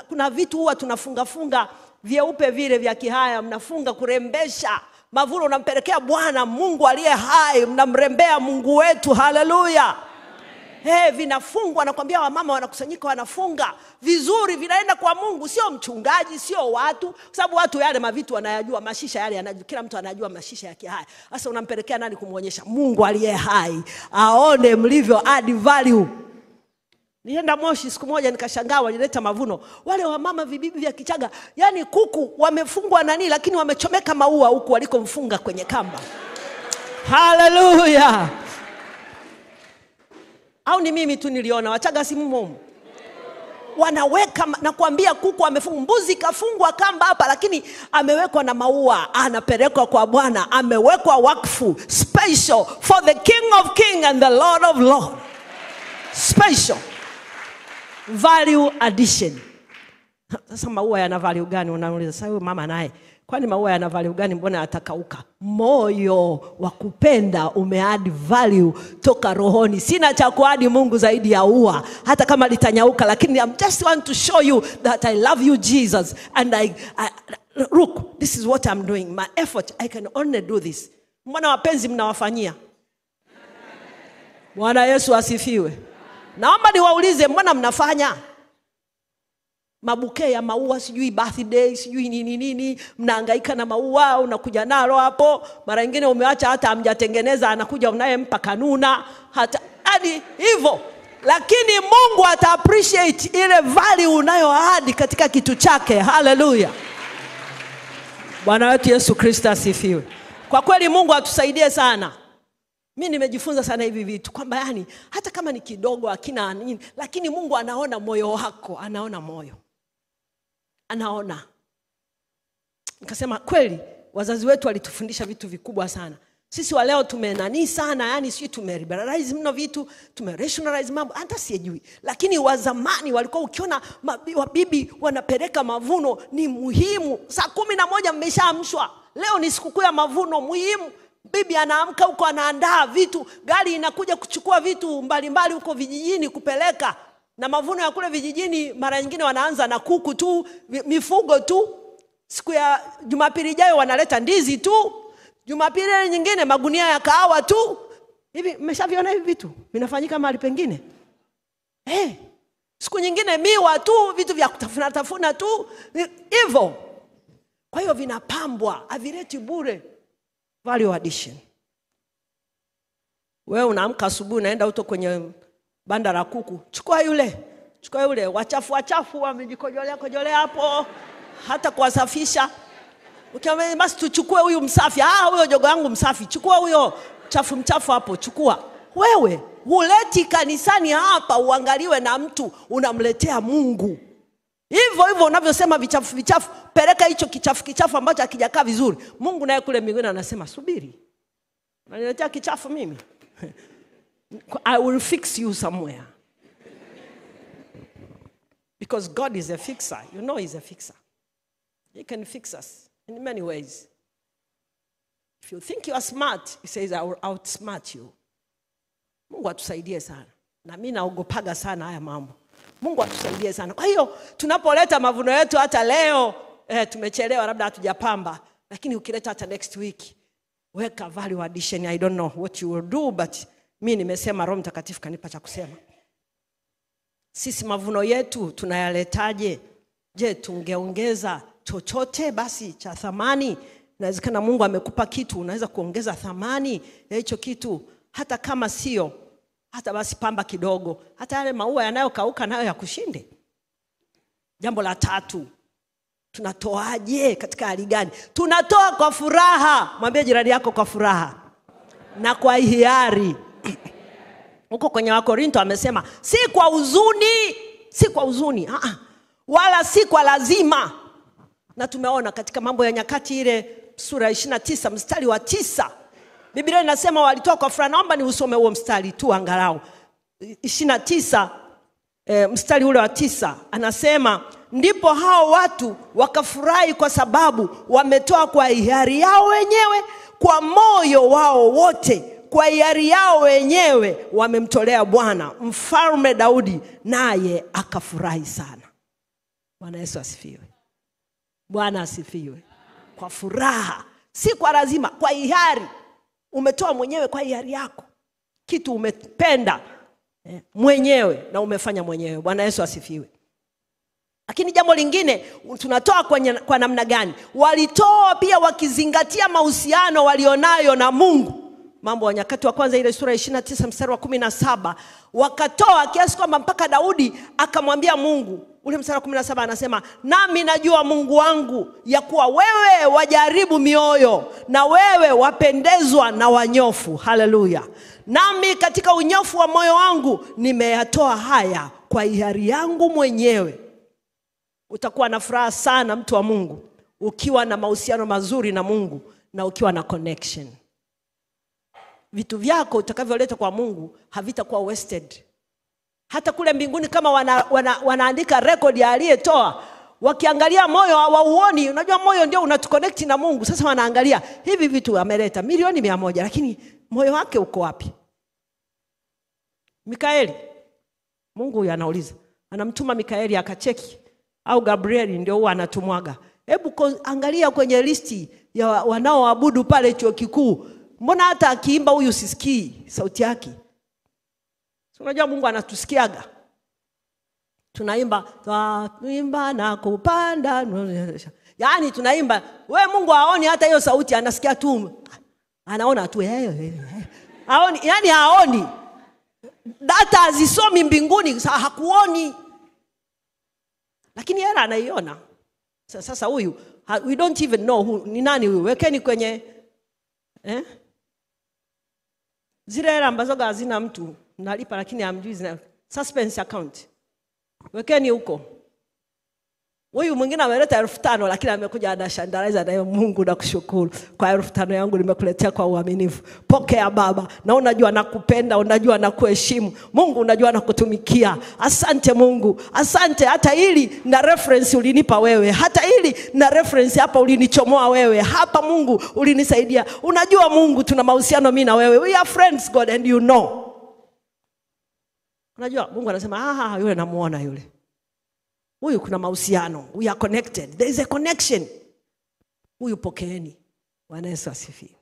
kuna vitu huwa tunafunga vyeupe vile vya kihaya, mnafunga kurembesha mavuno, unampelekea Bwana Mungu aliye hai, mnamrembea Mungu wetu. Haleluya. Vinafungwa, nakwambia wamama wanakusanyika wanafunga vizuri, vinaenda kwa Mungu, sio mchungaji, sio watu, kwa sababu watu yale mavitu wanayajua, mashisha yale yanajua, kila mtu anajua mashisha ya kihaya. Sasa unampelekea nani kumuonyesha? Mungu aliye hai, aone mlivyo add value. Nienda Moshi siku moja nikashangaa, walileta mavuno, wale wamama vibibi vya Kichaga, yani kuku wamefungwa nani, lakini wamechomeka maua huku walikomfunga kwenye kamba. Haleluya. Au ni mimi tu niliona? Wachaga si mumu wanaweka, na kuambia kuku amefungwa, mbuzi kafungwa kamba hapa, lakini amewekwa na maua, anapelekwa kwa Bwana, amewekwa wakfu special for the King of King and the Lord of Lord. Special value addition. Sasa maua yana value gani? Unauliza sasa huyu mama naye, kwani maua yana value gani? Mbona atakauka? Moyo wa kupenda umeadd value toka rohoni. Sina cha kuadi Mungu zaidi ya ua, hata kama litanyauka, lakini I just want to show you that I love you Jesus, and I look, this is what I'm doing, my effort, I can only do this. Mbona wapenzi mnawafanyia? Bwana Yesu asifiwe. Naomba niwaulize, mbona mnafanya mabuke ya maua, sijui birthday, sijui nini, mnahangaika na maua, unakuja nalo hapo, mara nyingine umeacha hata hamjatengeneza, anakuja unayempa kanuna, hata hadi hivyo. Lakini Mungu ata appreciate ile value unayo add katika kitu chake. Haleluya. Bwana wetu Yesu Kristo asifiwe. Kwa kweli Mungu atusaidie sana. Mimi nimejifunza sana hivi vitu, kwamba yani hata kama ni kidogo akina nini, lakini Mungu anaona moyo wako, anaona moyo, anaona. Nikasema kweli wazazi wetu walitufundisha vitu vikubwa sana. Sisi wa leo tumenani sana, yani sisi tumeliberalize mno vitu, tumerationalize mambo, hata sijui. Lakini wa zamani walikuwa ukiona wabibi wanapeleka mavuno ni muhimu. Saa 11 mmeshaamshwa. Leo ni sikukuu ya mavuno muhimu. Bibi anaamka huko, anaandaa vitu, gari inakuja kuchukua vitu mbalimbali huko vijijini kupeleka. Na mavuno ya kule vijijini mara nyingine wanaanza na kuku tu, mifugo tu. Siku ya Jumapili ijayo wanaleta ndizi tu. Jumapili nyingine magunia ya kahawa tu. Hivi mmeshaviona hivi vitu vinafanyika mahali pengine? Siku nyingine miwa tu, vitu vya kutafuna tu hivyo. Kwa hiyo vinapambwa, havileti bure. Value addition. Wewe unaamka asubuhi unaenda huko kwenye banda la kuku, chukua yule wachafu wamejikojolea hapo, hata kuwasafisha. Ukiambia basi tuchukue huyu msafi, huyo jogo wangu msafi, chukua huyo mchafu hapo, chukua. Wewe huleti kanisani hapa uangaliwe na mtu, unamletea Mungu. Hivyo unavyosema vichafu, peleka hicho kichafu ambacho hakijakaa vizuri. Mungu naye kule mbinguni anasema subiri, unaniletea kichafu mimi? I will fix you somewhere. Because God is a fixer. You know he's a fixer. He can fix us in many ways. If you think you are smart, he says I will outsmart you. Mungu atusaidie sana. Na mimi naogopaga sana haya mambo. Mungu atusaidie sana. Kwa hiyo tunapoleta mavuno yetu hata leo tumechelewa, labda hatujapamba, Lakini ukileta hata next week, weka value addition. I don't know what you will do, but mimi nimesema Roho Mtakatifu kanipa cha kusema. Sisi mavuno yetu tunayaletaje? Je, tungeongeza chochote basi cha thamani? Inawezekana Mungu amekupa kitu, unaweza kuongeza thamani ya hicho kitu, hata kama sio, hata basi pamba kidogo, hata yale maua yanayokauka nayo yakushinde. Jambo la 3, tunatoaje katika hali gani? Tunatoa kwa furaha. Mwambie jirani yako kwa furaha na kwa hiari. Huko kwenye Wakorintho amesema si kwa huzuni, si kwa huzuni, wala si kwa lazima. Na tumeona katika Mambo ya Nyakati ile sura 29 mstari wa 9, Biblia inasema walitoa kwa furaha. Naomba ni usome huo mstari tu angalau. 29 mstari ule wa 9 anasema, ndipo hao watu wakafurahi kwa sababu wametoa kwa hiari yao wenyewe, kwa moyo wao wote, kwa hiari yao wenyewe wamemtolea Bwana. Mfalme Daudi naye akafurahi sana. Bwana Yesu asifiwe. Bwana asifiwe. Kwa furaha, si kwa lazima, kwa hiari. Umetoa mwenyewe kwa hiari yako. Kitu umependa mwenyewe na umefanya mwenyewe. Bwana Yesu asifiwe. Lakini jambo lingine, tunatoa kwa namna gani? Walitoa pia wakizingatia mahusiano walionayo na Mungu. Mambo ya Nyakati wa kwanza ile sura 29 mstari wa 17, wakatoa kiasi kwamba mpaka Daudi akamwambia Mungu, ule mstari wa 17 anasema, nami najua Mungu wangu ya kuwa wewe wajaribu mioyo na wewe wapendezwa na wanyofu. Haleluya. Nami katika unyofu wa moyo wangu nimeyatoa haya kwa hiari yangu mwenyewe. Utakuwa na furaha sana mtu wa Mungu ukiwa na mahusiano mazuri na Mungu na ukiwa na connection. Vitu vyako utakavyoleta kwa Mungu havitakuwa wasted. Hata kule mbinguni kama wanaandika record ya aliyetoa, wakiangalia moyo hawauoni. Unajua moyo ndio unatuconnect na Mungu. Sasa wanaangalia hivi vitu ameleta milioni 100, lakini moyo wake uko wapi? Mikaeli, Mungu anauliza, anamtuma Mikaeli akacheki, au Gabrieli ndio huwa anatumwaga. Hebu angalia kwenye listi ya wanaoabudu pale chuo kikuu, mbona hata akiimba huyu sisikii sauti yake? Unajua Mungu anatusikiaga. Tunaimba na kupanda, yaani tunaimba, we Mungu haoni hata hiyo sauti, anasikia tu, anaona tu haoni, yani haoni. Data hazisomi mbinguni, hakuoni, lakini yeye anaiona. Sasa huyu we don't even know ni nani huyu. Wekeni kwenye zile hela ambazo hazina mtu, nalipa lakini hamjui zina suspense account. Wekeni huko. Huyu mwingine ameleta 1500 lakini amekuja anashandaliza na Mungu nakushukuru kwa 1500 yangu nimekuletea kwa uaminifu. Pokea Baba. Na unajua nakupenda, unajua nakuheshimu. Mungu unajua nakutumikia. Asante Mungu. Asante hata hili na reference ulinipa wewe. Hata hili na reference hapa ulinichomoa wewe. Hapa Mungu ulinisaidia. Unajua Mungu tuna mahusiano mimi na wewe. We are friends God and you know. Unajua Mungu anasema yule namuona yule. Huyu kuna mahusiano. We are connected. There is a connection. Huyu pokeeni. Bwana Yesu asifiwe.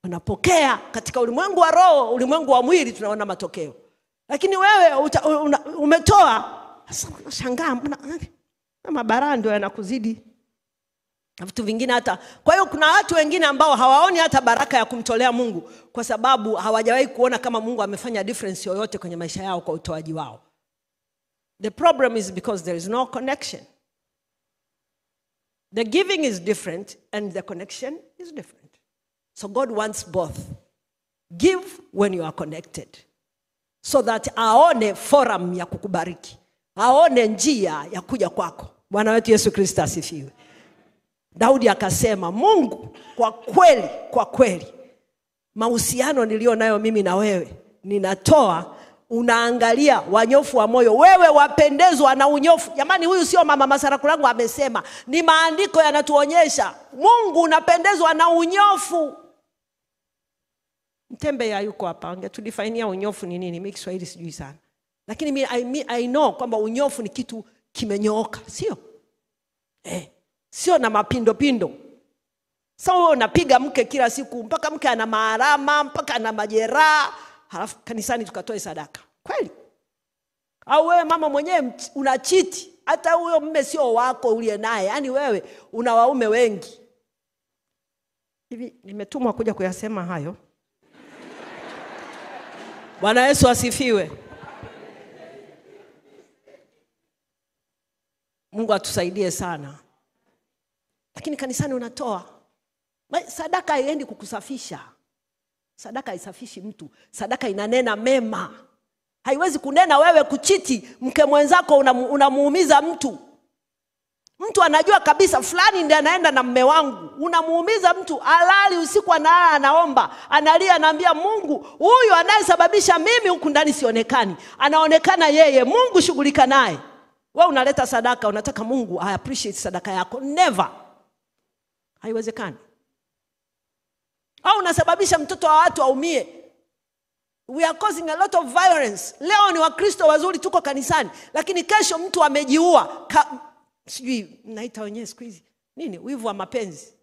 Unapokea katika ulimwengu wa roho, ulimwengu wa mwili tunaona matokeo. Lakini wewe umetoa, unashangaa mbona mabara ndio yanakuzidi na vitu vingine hata. Kwa hiyo kuna watu wengine ambao hawaoni hata baraka ya kumtolea Mungu kwa sababu hawajawahi kuona kama Mungu amefanya difference yoyote kwenye maisha yao kwa utoaji wao. The problem is because there is no connection. The giving is different and the connection is different. So God wants both. Give when you are connected. So that aone forum ya kukubariki. Aone njia ya kuja kwako. Bwana wetu Yesu Kristo asifiwe. Daudi akasema, Mungu kwa kweli mahusiano nilio nayo mimi na wewe, ninatoa, unaangalia wanyofu wa moyo. Wewe wapendezwa na unyofu. Jamani, huyu sio mama Masarakulangu amesema. Ni maandiko yanatuonyesha. Mungu unapendezwa na unyofu. Mtembe ya yuko hapa. Angetudefainia unyofu ni nini? Mimi Kiswahili sijui sana. Lakini I know kwamba unyofu ni kitu kimenyooka. Sio? Sio na mapindo. Sasa unapiga mke kila siku mpaka mke ana maharama, mpaka ana majeraha, halafu kanisani tukatoe sadaka. Kweli? Au wewe mama mwenyewe unachiti, hata huyo mume sio wako uliye naye. Yaani wewe una waume wengi. Hivi nimetumwa kuja kuyasema hayo. Bwana Yesu asifiwe. Mungu atusaidie sana. Lakini kanisani unatoa. Sadaka haiendi kukusafisha. Sadaka haisafishi mtu. Sadaka inanena mema. Haiwezi kunena wewe kuchiti mke mwenzako unamuumiza mtu. Mtu anajua kabisa fulani ndiye anaenda na mume wangu. Unamuumiza mtu, alali usiku anaomba, analia, anaambia Mungu, huyu anayesababisha mimi huku ndani sionekani. Anaonekana yeye, Mungu shughulika naye. Wewe unaleta sadaka, unataka Mungu appreciate sadaka yako. Never. Haiwezekani. Au unasababisha mtoto wa watu aumie. We are causing a lot of violence. Leo ni Wakristo wazuri tuko kanisani, lakini kesho mtu amejiua. Sijui naita wenyewe siku hizi nini? Wivu wa mapenzi.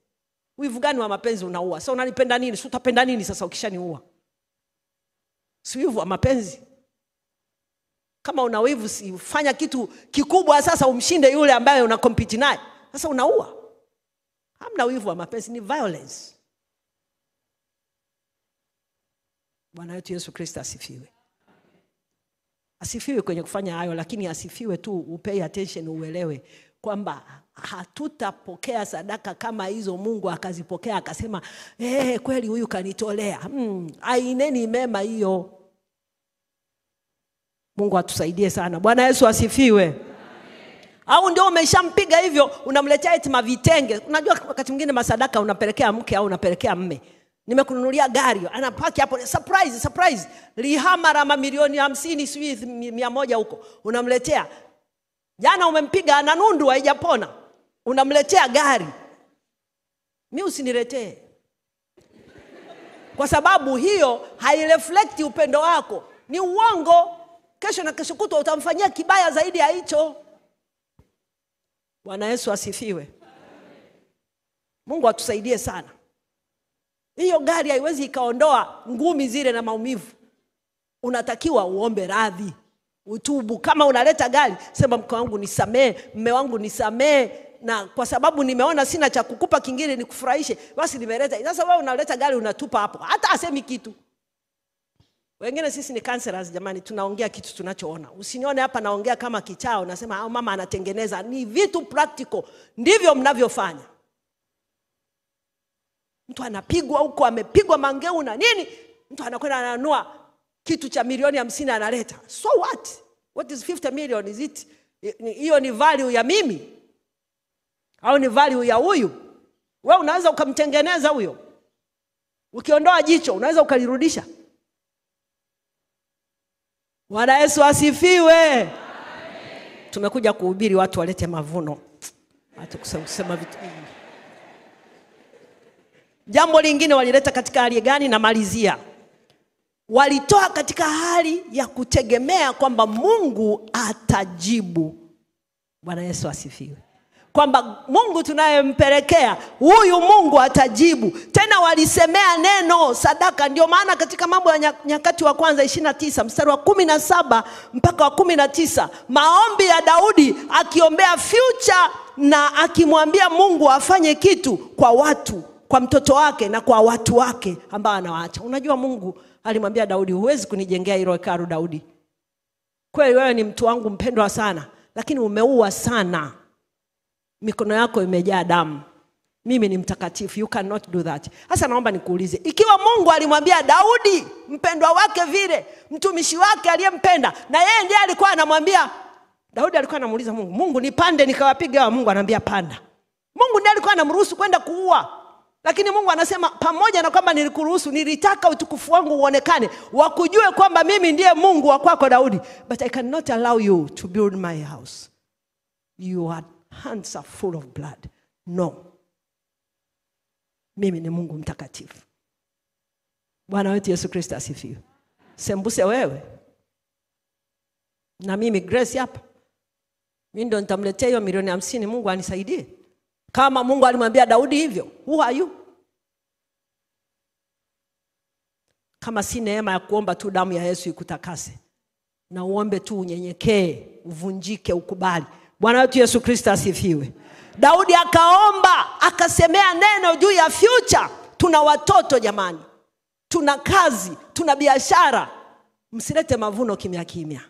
Wivu gani wa mapenzi unaua? Sasa unanipenda nini? Sasa utapenda nini sasa ukishaniua? Si wivu wa mapenzi. Kama una wivu, si fanya kitu kikubwa sasa umshinde yule ambaye una compete naye. Sasa unaua. Hamna wivu wa mapenzi, ni violence. Bwana wetu Yesu Kristo asifiwe. Asifiwe kwenye kufanya hayo, lakini asifiwe tu upay attention, uelewe kwamba hatutapokea sadaka kama hizo Mungu akazipokea akasema kweli huyu kanitolea. Aineni mema hiyo. Mungu atusaidie sana. Bwana Yesu asifiwe. Amen. Au ndio umeshampiga hivyo unamletea eti mavitenge. Unajua wakati mwingine masadaka unapelekea mke au unapelekea mme. Nimekununulia gari, anapaki hapo, surprise. Lihamara mamilioni 50 sijui 100 huko. Unamletea. Jana umempiga ana nundu haijapona. Unamletea gari. Mimi usiniletee. Kwa sababu hiyo haireflect upendo wako. Ni uongo. Kesho na kesho kutwa utamfanyia kibaya zaidi ya hicho. Bwana Yesu asifiwe. Mungu atusaidie sana. Hiyo gari haiwezi ikaondoa ngumi zile na maumivu. Unatakiwa uombe radhi, utubu. Kama unaleta gari, sema mke wangu nisamee, mume wangu nisamee, na kwa sababu nimeona sina cha kukupa kingine nikufurahishe, basi nimeleta. Sasa wewe unaleta gari unatupa hapo. Hata asemi kitu. Wengine sisi ni counselors jamani, tunaongea kitu tunachoona. Usinione hapa naongea kama kichao, nasema mama anatengeneza. Ni vitu practical. Ndivyo mnavyofanya. Mtu anapigwa huko, amepigwa mangeu na nini, mtu anakwenda ananunua kitu cha milioni 50 analeta. So what? What is 50 million? Is it hiyo ni value ya mimi? Au ni value ya huyu? Wewe unaweza ukamtengeneza huyo. Ukiondoa jicho unaweza ukalirudisha. Bwana Yesu asifiwe. Amen. Tumekuja kuhubiri watu walete mavuno. Hata kusema vitu vingi. Jambo lingine walileta katika hali gani? Na malizia. Walitoa katika hali ya kutegemea kwamba Mungu atajibu. Bwana Yesu asifiwe. Kwamba Mungu tunayempelekea, huyu Mungu atajibu. Tena walisemea neno sadaka. Ndio maana katika Mambo ya Nyakati wa kwanza 29 mstari wa 17 mpaka wa 19, maombi ya Daudi akiombea future na akimwambia Mungu afanye kitu kwa watu, kwa mtoto wake na kwa watu wake ambao anawaacha. Unajua Mungu alimwambia Daudi, huwezi kunijengea hilo hekalu Daudi. Kweli wewe ni mtu wangu mpendwa sana, lakini umeua sana. Mikono yako imejaa damu. Mimi ni mtakatifu. You cannot do that. Sasa naomba nikuulize, ikiwa Mungu alimwambia Daudi mpendwa wake vile, mtumishi wake aliyempenda, na yeye ndiye alikuwa anamwambia, Daudi alikuwa anamuuliza Mungu, Mungu nipande nikawapiga hao? Mungu anamwambia panda. Mungu ndiye alikuwa anamruhusu kwenda kuua. Lakini Mungu anasema pamoja na kwamba nilikuruhusu, nilitaka utukufu wangu uonekane, wakujue kwamba mimi ndiye Mungu wa kwako Daudi, but I cannot allow you to build my house. Your hands are full of blood. No. Mimi ni Mungu mtakatifu. Bwana wetu Yesu Kristo asifiwe. Sembuse wewe na mimi Grace hapa, mimi ndo nitamletea hiyo milioni 50. Mungu anisaidie. Kama Mungu alimwambia Daudi hivyo, who are you? kama si neema ya kuomba tu damu ya Yesu ikutakase. Na uombe tu, unyenyekee, uvunjike, ukubali. Bwana wetu Yesu Kristo asifiwe. Daudi akaomba, akasemea neno juu ya future. Tuna watoto jamani. Tuna kazi, tuna biashara. Msilete mavuno kimya kimya.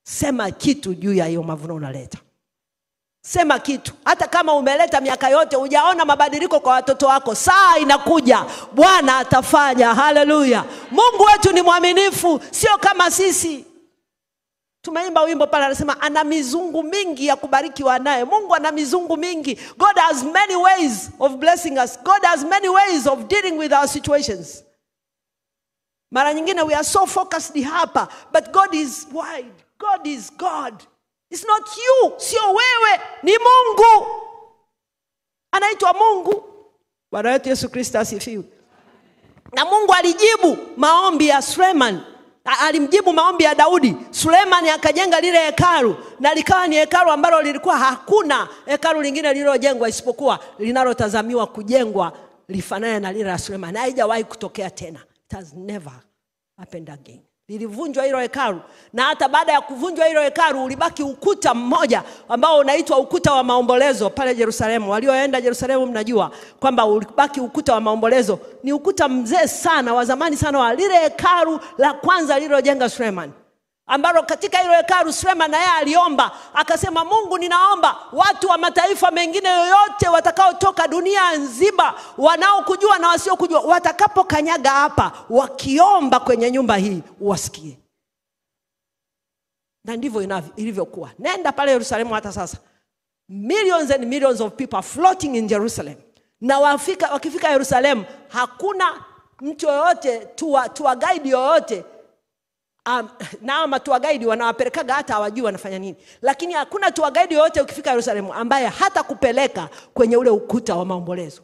Sema kitu juu ya hiyo mavuno unaleta. Sema kitu. Hata kama umeleta miaka yote hujaona mabadiliko kwa watoto wako, saa inakuja Bwana atafanya. Haleluya. Mungu wetu ni mwaminifu, sio kama sisi. Tumeimba wimbo pale anasema ana mizungu mingi ya kubariki wanae. Mungu ana mizungu mingi. God has many ways of blessing us. God has many ways of dealing with our situations. Mara nyingine we are so focused hapa, but God is wide. God is God. It's not you, sio wewe, ni Mungu. Anaitwa Mungu. Bwana wetu Yesu Kristo asifiwe. Na Mungu alijibu maombi ya Suleiman. Alimjibu maombi ya Daudi. Suleiman akajenga lile hekalu, na likawa ni hekalu ambalo lilikuwa hakuna hekalu lingine lililojengwa isipokuwa linalotazamiwa kujengwa lifanane na lile la Suleiman. Haijawahi kutokea tena. It has never happened again. Lilivunjwa hilo hekalu, na hata baada ya kuvunjwa hilo hekalu ulibaki ukuta mmoja ambao unaitwa ukuta wa maombolezo pale Yerusalemu. Walioenda Yerusalemu mnajua kwamba ulibaki ukuta wa maombolezo. Ni ukuta mzee sana, wa zamani sana, wa lile hekalu la kwanza lililojenga Suleiman. Ambalo katika hilo hekalu Suleiman naye aliomba, akasema Mungu, ninaomba watu wa mataifa mengine yoyote watakaotoka dunia nzima, wanaokujua na wasiokujua, watakapokanyaga hapa wakiomba kwenye nyumba hii uwasikie. Na ndivyo ilivyokuwa. Nenda pale Yerusalemu hata sasa. Millions and millions of people are floating in Jerusalem. Na wakifika Yerusalemu hakuna mtu yoyote, tour guide yoyote. Na tour guide wanawapelekaga hata hawajui wanafanya nini. Lakini hakuna tour guide yoyote ukifika Yerusalemu ambaye hata kupeleka kwenye ule ukuta wa maombolezo.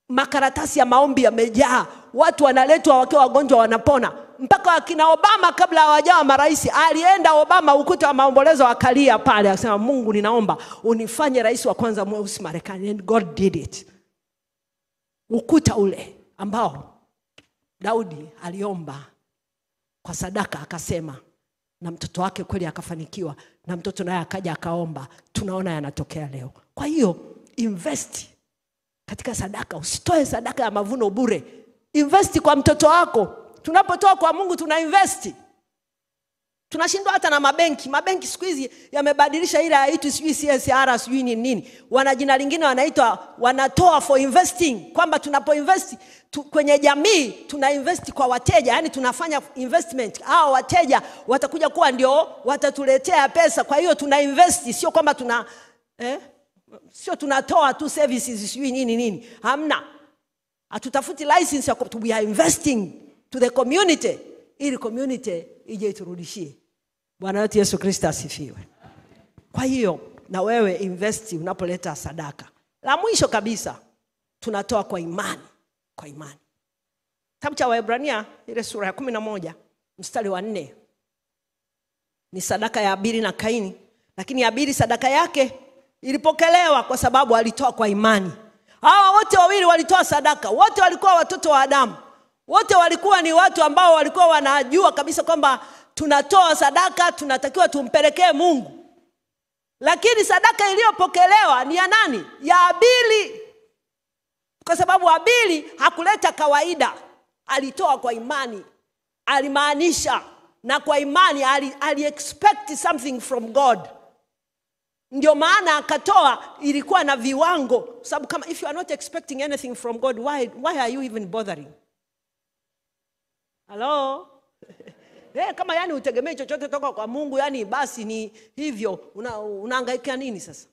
Makaratasi ya maombi yamejaa. Watu wanaletwa wakiwa wagonjwa wanapona. Mpaka wakina Obama kabla hawajawa marais, alienda Obama ukuta wa maombolezo akalia pale, akasema Mungu, ninaomba unifanye rais wa kwanza mweusi Marekani. And God did it. Ukuta ule ambao Daudi aliomba kwa sadaka, akasema, na mtoto wake kweli akafanikiwa, na mtoto naye akaja akaomba. Tunaona yanatokea leo. Kwa hiyo invest katika sadaka. Usitoe sadaka ya mavuno bure. Invest kwa mtoto wako. Tunapotoa kwa Mungu tuna invest. Tunashindwa hata na mabenki. Mabenki siku hizi yamebadilisha ile haitu sijui CSR sijui nini. Wana jina lingine wanaitwa wanatoa for investing. Kwamba tunapoinvest kwenye jamii tuna invest kwa wateja. Yani tunafanya investment. Hao wateja watakuja kuwa ndio watatuletea pesa. Kwa hiyo tuna invest, sio kwamba sio tunatoa tu services sijui nini. Hamna. Hatutafuti license ya we are investing to the community, ili community ije iturudishie. Bwana wetu Yesu Kristo asifiwe. Kwa hiyo na wewe invest unapoleta sadaka. La mwisho kabisa, tunatoa kwa imani. Kwa imani. Kitabu cha Waebrania ile sura ya 11 mstari wa 4. Ni sadaka ya Abili na Kaini, lakini Abili sadaka yake ilipokelewa kwa sababu alitoa kwa imani. Hawa wote wawili walitoa sadaka. Wote walikuwa watoto wa Adamu. Wote walikuwa ni watu ambao walikuwa wanajua kabisa kwamba tunatoa sadaka, tunatakiwa tumpelekee Mungu. Lakini sadaka iliyopokelewa ni ya nani? Ya Abili. Kwa sababu Abili hakuleta kawaida. Alitoa kwa imani. Alimaanisha, na kwa imani ali-expect something from God. Ndio maana akatoa, ilikuwa na viwango. Sababu kama if you are not expecting anything from God, why are you even bothering? Hello? Kama yani utegemee chochote toka kwa Mungu, yani basi ni hivyo, unahangaika nini sasa?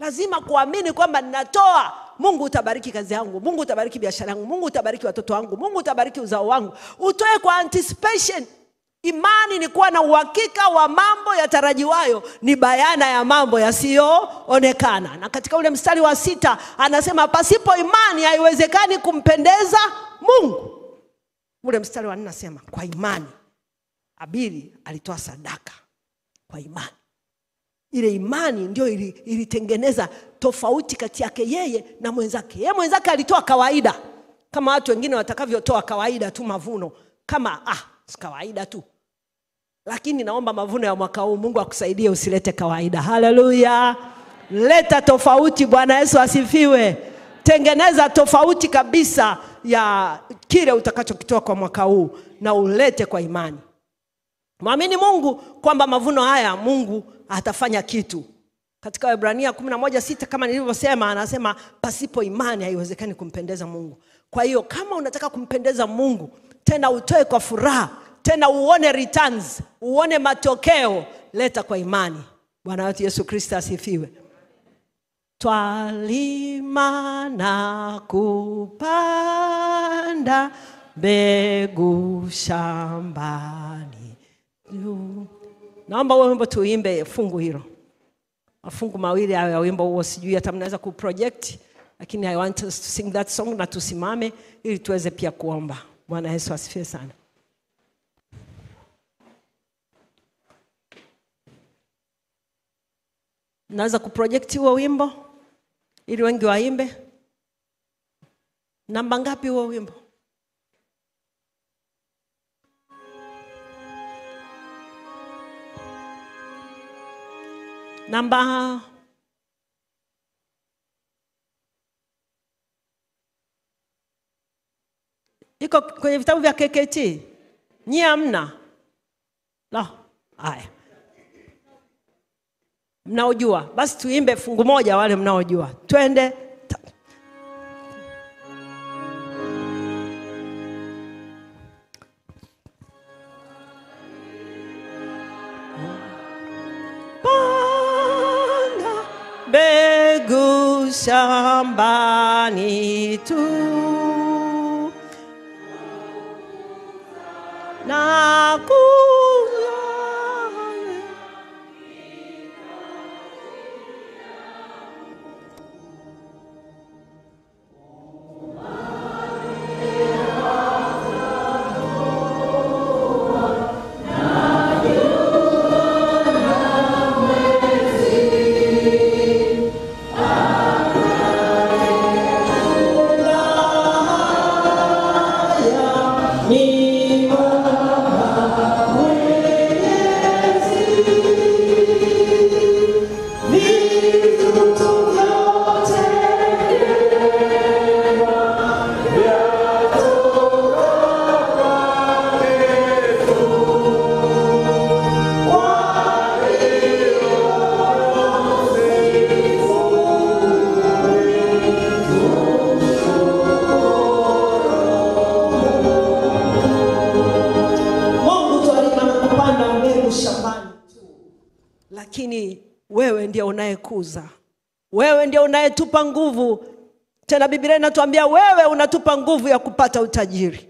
Lazima kuamini kwamba ninatoa, Mungu utabariki kazi yangu, Mungu utabariki biashara yangu, Mungu utabariki watoto wangu, Mungu utabariki uzao wangu. Utoe kwa anticipation. Imani ni kuwa na uhakika wa mambo yatarajiwayo, ni bayana ya mambo yasiyoonekana. Na katika ule mstari wa 6 anasema pasipo imani haiwezekani kumpendeza Mungu. Ule mstari wa 4 anasema kwa imani Abili alitoa sadaka kwa imani. Ile imani ndio ilitengeneza tofauti kati yake yeye na mwenzake. Yeye mwenzake alitoa kawaida. kama watu wengine watakavyotoa kawaida tu mavuno, kama kawaida tu. Lakini naomba mavuno ya mwaka huu Mungu akusaidie usilete kawaida. Haleluya. Leta tofauti. Bwana Yesu asifiwe. Tengeneza tofauti kabisa ya kile utakachokitoa kwa mwaka huu na ulete kwa imani. Muamini Mungu kwamba mavuno haya Mungu atafanya kitu. Katika Waebrania 11:6 kama nilivyosema, anasema pasipo imani haiwezekani kumpendeza Mungu. Kwa hiyo kama unataka kumpendeza Mungu, tena utoe kwa furaha, tena uone returns, uone matokeo, leta kwa imani. Bwana wetu Yesu Kristo asifiwe. Twalima na kupanda mbegu shambani. Naomba wimbo tuimbe fungu hilo. Mafungu mawili ya wimbo huo, sijui hata mnaweza kuproject, lakini I want us to sing that song na tusimame ili tuweze pia kuomba. Bwana Yesu asifiwe sana. Naweza kuproject huo wimbo ili wengi waimbe. Namba ngapi huo wimbo? Namba iko kwenye vitabu vya KKT. Nyie hamna? La, haya. Mnaojua, basi tuimbe fungu moja wale mnaojua. Twende. Panda mbegu shambani tu na wewe ndiye unayekuza. Wewe ndiye unayetupa nguvu. Tena Biblia inatuambia wewe unatupa nguvu ya kupata utajiri.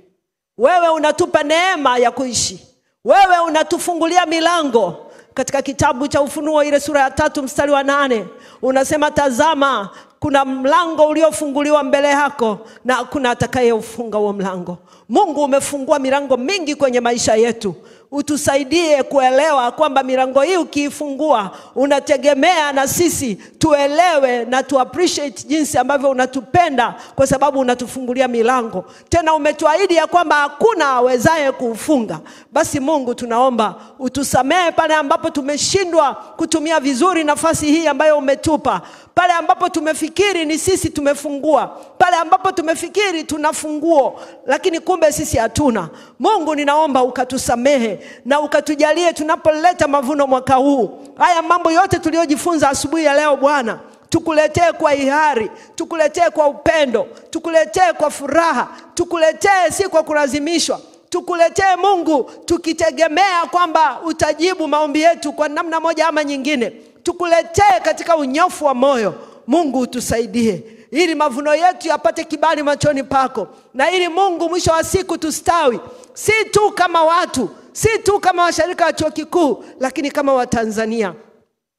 Wewe unatupa neema ya kuishi. Wewe unatufungulia milango. Katika kitabu cha Ufunuo ile sura ya 3 mstari wa 8 unasema, tazama kuna mlango uliofunguliwa mbele yako na hakuna atakayeufunga huo mlango. Mungu umefungua milango mingi kwenye maisha yetu. Utusaidie kuelewa kwamba milango hii ukiifungua unategemea na sisi tuelewe na tu appreciate jinsi ambavyo unatupenda, kwa sababu unatufungulia milango. Tena umetuahidi ya kwamba hakuna awezaye kuufunga. Basi Mungu tunaomba utusamehe pale ambapo tumeshindwa kutumia vizuri nafasi hii ambayo umetupa. Pale ambapo tumefikiri ni sisi tumefungua, pale ambapo tumefikiri tunafunguo, lakini kumbe sisi hatuna. Mungu ninaomba ukatusamehe na ukatujalie tunapoleta mavuno mwaka huu, haya mambo yote tuliojifunza asubuhi ya leo Bwana, tukuletee kwa hiari, tukuletee kwa upendo, tukuletee kwa furaha, tukuletee si kwa kulazimishwa. Tukuletee Mungu tukitegemea kwamba utajibu maombi yetu kwa namna moja ama nyingine. Tukuletee katika unyofu wa moyo. Mungu utusaidie ili mavuno yetu yapate kibali machoni pako, na ili Mungu mwisho wa siku tustawi, si tu kama watu, si tu kama washirika wa chuo kikuu, lakini kama wa Tanzania.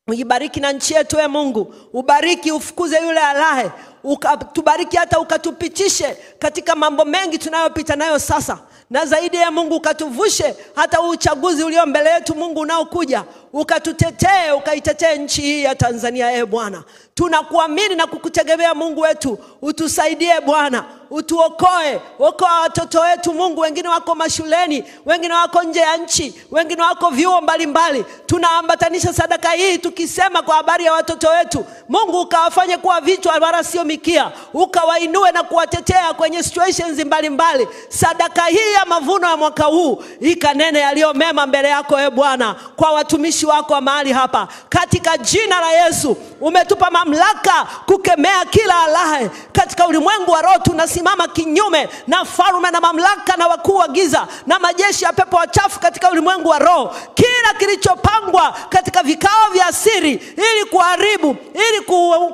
Uibariki na nchi yetu Mungu. Ubariki, ufukuze yule alaye. Ukatubariki hata ukatupitishe katika mambo mengi tunayopita nayo sasa. Na zaidi ya Mungu ukatuvushe hata uchaguzi ulio mbele yetu Mungu unaokuja. ukatutetee, ukaitetee nchi hii ya Tanzania. Bwana, tunakuamini na kukutegemea Mungu wetu. Utusaidie Bwana, utuokoe, okoa watoto wetu Mungu. Wengine wako mashuleni, wengine wako nje ya nchi, wengine wako vyuo mbalimbali. Tunaambatanisha sadaka hii tukisema kwa habari ya watoto wetu. Mungu, ukawafanye kuwa vichwa wala sio mikia, ukawainue na kuwatetea kwenye situations mbalimbali. Sadaka hii ya mavuno ya mwaka huu ikanene yaliyo mema mbele yako Bwana, kwa watumishi wako mahali hapa, katika jina la Yesu. Umetupa mamlaka kukemea kila alaye katika ulimwengu wa roho. Tunasimama kinyume na falme na mamlaka na wakuu wa giza na majeshi ya pepo wachafu katika ulimwengu wa roho. Kila kilichopangwa katika vikao vya siri ili kuharibu, ili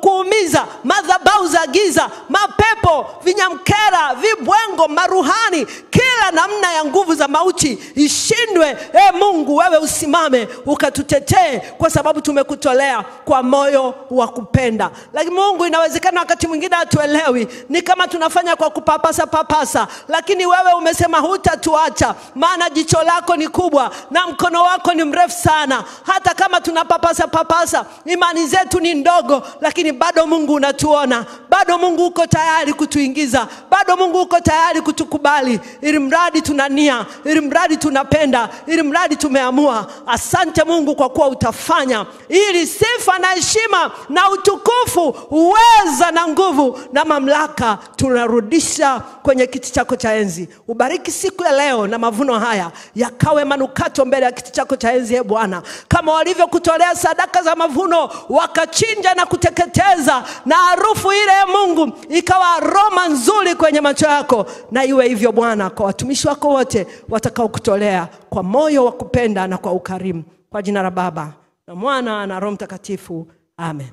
kuumiza, madhabahu za giza, mapepo, vinyamkera, vibwengo, maruhani, kila namna ya nguvu za mauti ishindwe. Mungu, wewe usimame ukatutetee, kwa sababu tumekutolea kwa moyo wa kupenda. Lakini Mungu, inawezekana wakati mwingine hatuelewi, ni kama tunafanya kwa kupapasa, lakini wewe umesema hutatuacha, maana jicho lako ni kubwa na mkono wako ni mrefu sana. Hata kama tunapapasa, imani zetu ni ndogo, lakini bado Mungu unatuona. Bado Mungu uko tayari kutuingiza, bado Mungu uko tayari kutukubali, ili mradi tunania, ili mradi tunapenda, ili mradi tumeamua. Asante Mungu kwa kuwa utafanya, ili sifa na heshima na utukufu, uweza na nguvu na mamlaka tunarudisha kwenye kiti chako cha enzi. Ubariki siku ya leo na mavuno haya yakawe manukato mbele ya kiti chako cha enzi Bwana, kama walivyokutolea sadaka za mavuno, wakachinja na kuteketeza, na harufu ile Mungu ikawa aroma nzuri kwenye macho yako. Na iwe hivyo Bwana kwa watumishi wako wote watakao kutolea kwa moyo wa kupenda na kwa ukarimu, kwa jina la Baba na Mwana na Roho Mtakatifu. Amen.